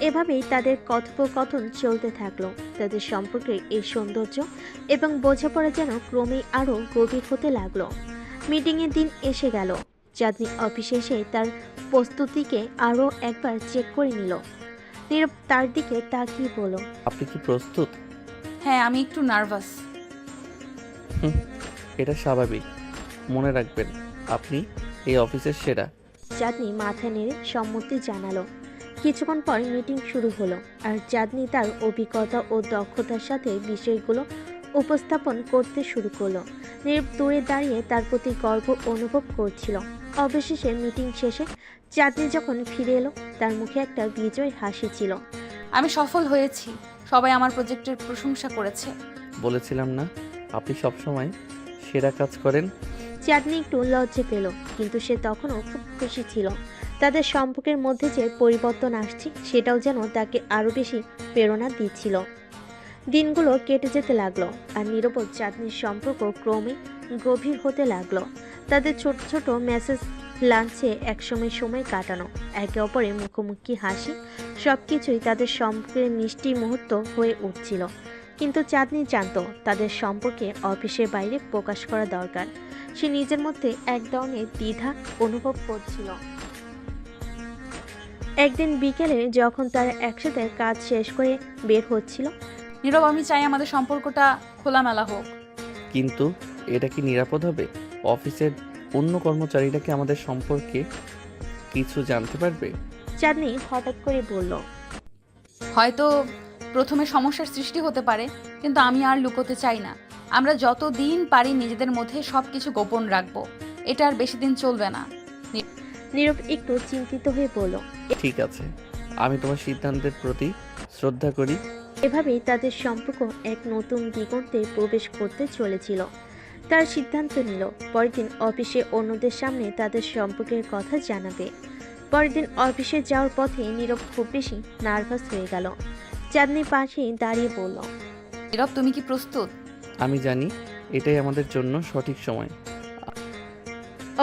এভাবেই তাদের কথোপকথন চলতে থাকলো। তাদের সম্পর্কে এই সৌন্দর্য এবং বোঝাপড়া যেন ক্রমেই আরো গভীর হতে লাগলো। মিটিংয়ের দিন এসে গেল। চাঁদনি অফিসে এসে তার প্রস্তুতিকে আরও একবার চেক করে নিল। নীরব তার দিকে তাকিয়ে বলল, আপনি কি প্রস্তুত? হ্যাঁ, আমি একটু নার্ভাস। এটা স্বাভাবিক। মনে রাখবেন, আপনি এই অফিসের সেরা। চাঁদনি মাথা নেড়ে সম্মতি জানালো। কিছুক্ষণ পর মিটিং শুরু হলো, আর চাঁদনি তার অভিজ্ঞতা ও দক্ষতার সাথে বিষয়গুলো উপস্থাপন করতে শুরু করলো। নীরব দূরে দাঁড়িয়ে তার প্রতি গর্ব অনুভব করছিল। অবশেষে মিটিং শেষে চাঁদনি যখন ফিরে এলো, তার মুখে একটা বিজয় হাসি ছিল। আমি সফল হয়েছি, সবাই আমার প্রজেক্টের প্রশংসা করেছে। বলেছিলাম না, আপনি সবসময় সেরা কাজ করেন। চাঁদনি একটু লজ্জা পেল, কিন্তু সে তখনও খুব খুশি ছিল। তাদের সম্পর্কের মধ্যে যে পরিবর্তন আসছে সেটাও যেন তাকে আরও বেশি প্রেরণা দিচ্ছিল। দিনগুলো কেটে যেতে লাগলো, আর নীরব ও চাঁদনির সম্পর্ক ক্রমে গভীর হতে লাগলো। তাদের ছোট ছোট মেসেজ, লাঞ্চে একসময় সময় কাটানো, একে অপরের মুখোমুখি হাসি, সবকিছুই তাদের সম্পর্কের মিষ্টি মুহূর্ত হয়ে উঠছিল। কিন্তু চাঁদনি জানত তাদের সম্পর্কে অফিসের বাইরে প্রকাশ করা দরকার। সে নিজের মধ্যে এক ধরনের দ্বিধা অনুভব করছিল। একদিন বিকেলে যখন তারা একসাথে কাজ শেষ করে বের হচ্ছিল, নীরব, আমি চাই আমাদের সম্পর্কটা খোলামেলা হোক। কিন্তু এটা কি নিরাপদ হবে? অফিসের অন্য কর্মচারীরা কি আমাদের সম্পর্কে কিছু জানতে পারবে? চাঁদনি হঠাৎ করে বলল, হয়তো প্রথমে সমস্যার সৃষ্টি হতে পারে, কিন্তু আমি আর লুকোতে চাই না। আমরা যত দিন পারি নিজেদের মধ্যে সবকিছু গোপন রাখবো। এটা আর বেশি দিন চলবে না। নীরব একটু চিন্তিত হয়ে বলল, ঠিক আছে, আমি তোমার সিদ্ধান্তের প্রতি শ্রদ্ধা করি। এভাবেই তাদের সম্পর্ক এক নতুন দিগন্তে প্রবেশ করতে চলেছিল। তার সিদ্ধান্ত নিল পরের দিন অফিসে অন্যদের সামনে তাদের সম্পর্কের কথা জানাবে। পরের দিন অফিসে যাওয়ার পথে নীরব খুব বেশি নার্ভাস হয়ে গেল। চাঁদনি পাশে দাঁড়িয়ে বলল, নীরব, তুমি কি প্রস্তুত? আমি জানি এটাই আমাদের জন্য সঠিক সময়।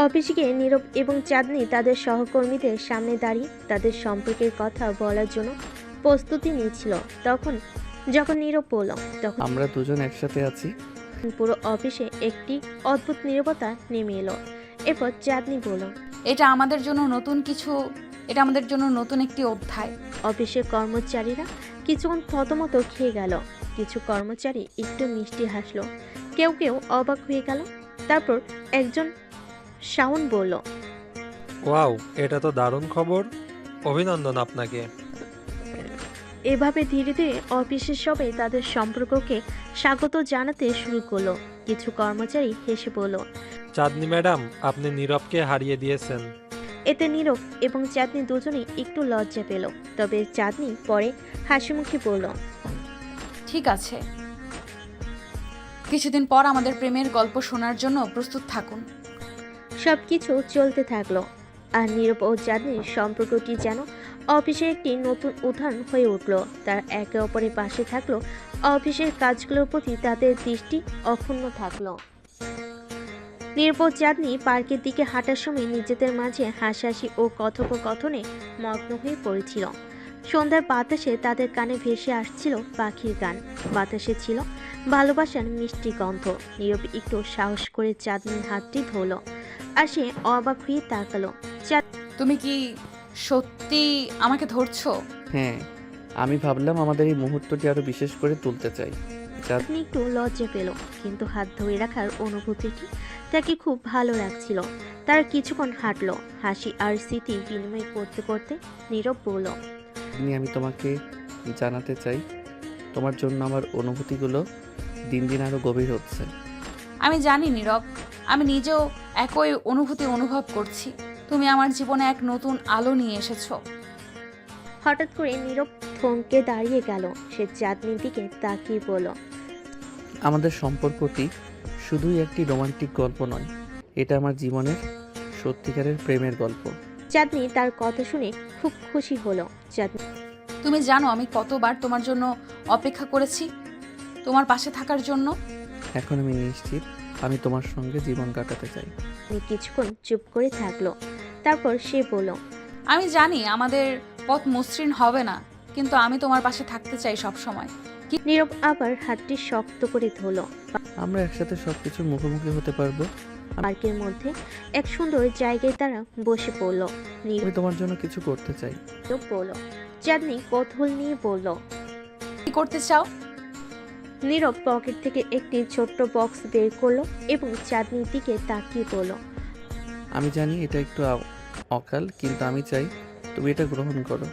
অফিসে গিয়ে নীরব এবং চাঁদনি তাদের সহকর্মীদের সামনে দাঁড়িয়ে তাদের সম্পর্কের কথা বলার জন্য প্রস্তুতি নিয়েছিল। যখন নীরব বলল, তখন আমরা দুজন একসাথে আছি। পুরো অফিসে একটি অদ্ভুত নীরবতা নেমে এলো। এরপর চাঁদনি বলল, এটা আমাদের জন্য নতুন একটি অধ্যায়। অফিসের কর্মচারীরা কিছুক্ষণ থতমত খেয়ে গেল। কিছু কর্মচারী একটু মিষ্টি হাসলো, কেউ কেউ অবাক হয়ে গেল। তারপর একজন শাওন বলল, ওয়াও, এটা তো দারুণ খবর, অভিনন্দন আপনাকে। এভাবে ধীরে ধীরে অফিসের সবাই তাদের সম্পর্ককে স্বাগত জানাতে শুরু করলো। কিছু কর্মচারী হেসে বলল, চাঁদনি ম্যাডাম, আপনি নীরবকে হারিয়ে দিয়েছেন। এতে নীরব এবং চাঁদনি দুজনেই একটু লজ্জা পেল। তবে চাঁদনি পরে হাসিমুখে বলল, ঠিক আছে, কিছুদিন পর আমাদের প্রেমের গল্প শোনার জন্য প্রস্তুত থাকুন। সবকিছু চলতে থাকলো, আর নীরব ও চাঁদনির সম্পর্কটি যেন অফিসের একটি নতুন উদাহরণ হয়ে উঠল। তার একে অপরের পাশে থাকলো, অফিসের কাজগুলোর প্রতি তাদের দৃষ্টি অক্ষুণ্ণ থাকলো। নীরব ও চাঁদনি পার্কের দিকে হাঁটার সময় নিজেদের মাঝে হাসাহাসি ও কথোপকথনে মগ্ন হয়ে পড়েছিল। সন্ধ্যার বাতাসে তাদের কানে ভেসে আসছিল পাখির গান, বাতাসে ছিল ভালোবাসার মিষ্টি গন্ধ। নীরব একটু সাহস করে চাঁদনির হাতটি ধরল, আর সে অবাক হয়ে তাকালো। তুমি কি সত্যি আমাকে ধরছো? হ্যাঁ, আমি ভাবলাম আমাদের এই মুহূর্তটি আরো বিশেষ করে তুলতে চাই। চাঁদনি একটু লজ্জা পেল, কিন্তু হাত ধরে রাখার অনুভূতিটি তাকে খুব ভালো লাগছিল। তার কিছুক্ষণ হাঁটলো, হাসি আর স্মৃতি বিনিময় করতে করতে নীরব বলল, আমি তোমাকে জানাতে চাই, তোমার জন্য আমার অনুভূতিগুলো দিন দিন আরো গভীর হচ্ছে। আমি জানি নীরব, আমি নিজেও একই অনুভূতি অনুভব করছি। তুমি আমার জীবনে এক নতুন আলো নিয়ে এসেছো। হঠাৎ করে নীরব থমকে দাঁড়িয়ে গেল। সে চাঁদনির দিকে তাকিয়ে বলল, আমাদের সম্পর্কটি শুধুই একটি রোমান্টিক গল্প নয়, এটা আমার জীবনের সত্যিকারের প্রেমের গল্প। চাঁদনি তার কথা শুনে খুব খুশি হলো। চাঁদনি তুমি জানো আমি কতবার তোমার জন্য অপেক্ষা করেছি, তোমার পাশে থাকার জন্য। এখন আমি নিশ্চিত আমি তোমার সঙ্গে জীবন কাটাতে চাই। কিছুক্ষণ চুপ করে থাকলো, তারপর সে বলল, আমি জানি আমাদের পথ মসৃণ হবে না, কিন্তু আমি তোমার পাশে থাকতে চাই সব সময়। নীরব আবার হাতটি শক্ত করে ধরল। আমরা একসাথে সবকিছুর মুখোমুখি হতে পারবো, পার্কের মধ্যে এক সুন্দর জায়গায় তারা বসে পড়ল। আমি তোমার জন্য কিছু করতে চাই। নীরব বলল। চাঁদনি কৌতূহল নিয়ে বলল। কি করতে চাও? নীরব পকেট থেকে একটি ছোট্ট বক্স বের করলো এবং চাঁদনির দিকে তাকিয়ে বলল। আমি জানি এটা একটু অকাল, কিন্তু আমি চাই তুমি এটা গ্রহণ করো।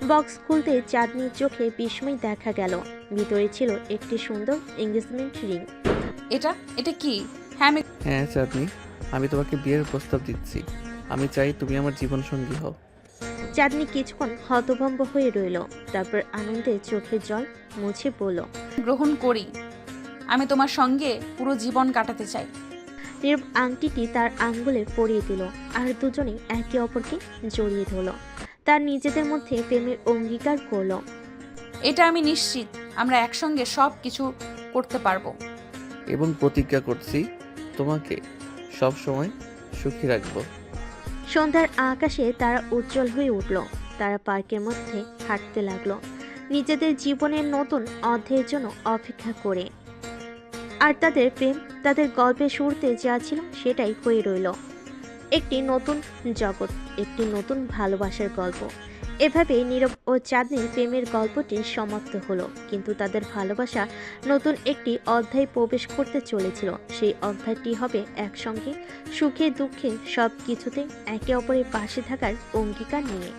বক্স খুলতে চাঁদনির চোখে বিস্ময় দেখা গেল। ভিতরে ছিল একটি সুন্দর এঙ্গেজমেন্ট রিং। এটা কি? হ্যাঁ, আমি হ্যাঁ চাঁদনি, আমি তোমাকে বিয়ের প্রস্তাব দিচ্ছি। আমি চাই তুমি আমার জীবন সঙ্গী হও। চাঁদনি কিছুক্ষণ হতভম্ব হয়ে রইল, তারপর আনন্দে চোখের জল মুছে বলল। গ্রহণ করি। আমি তোমার সঙ্গে পুরো জীবন কাটাতে চাই। নীরব আংটিটি তার আঙ্গুলে পরিয়ে দিল, আর দুজনে একে অপরকে জড়িয়ে ধরল। তার নিজেদের মধ্যে প্রেমের অঙ্গীকার করলো। এটা আমি নিশ্চিত আমরা একসঙ্গে সব কিছু করতে পারবো। এবং প্রতিজ্ঞা করছি তোমাকে সব সময় সুখী রাখবো। সন্ধ্যার আকাশে তারা উজ্জ্বল হয়ে উঠল। তারা পার্কের মধ্যে হাঁটতে লাগলো, নিজেদের জীবনের নতুন অধ্যায়ের জন্য অপেক্ষা করে। আর তাদের প্রেম, তাদের গল্পের শুরুতে যা ছিল সেটাই হয়ে রইল। একটি নতুন জগৎ, একটি নতুন ভালোবাসার গল্প। এভাবে নীরব ও চাঁদনির প্রেমের গল্পটি সমাপ্ত হলো, কিন্তু তাদের ভালোবাসা নতুন একটি অধ্যায়ে প্রবেশ করতে চলেছিল। সেই অধ্যায়টি হবে একসঙ্গে সুখে দুঃখে সব কিছুতে একে অপরের পাশে থাকার অঙ্গীকার নিয়ে।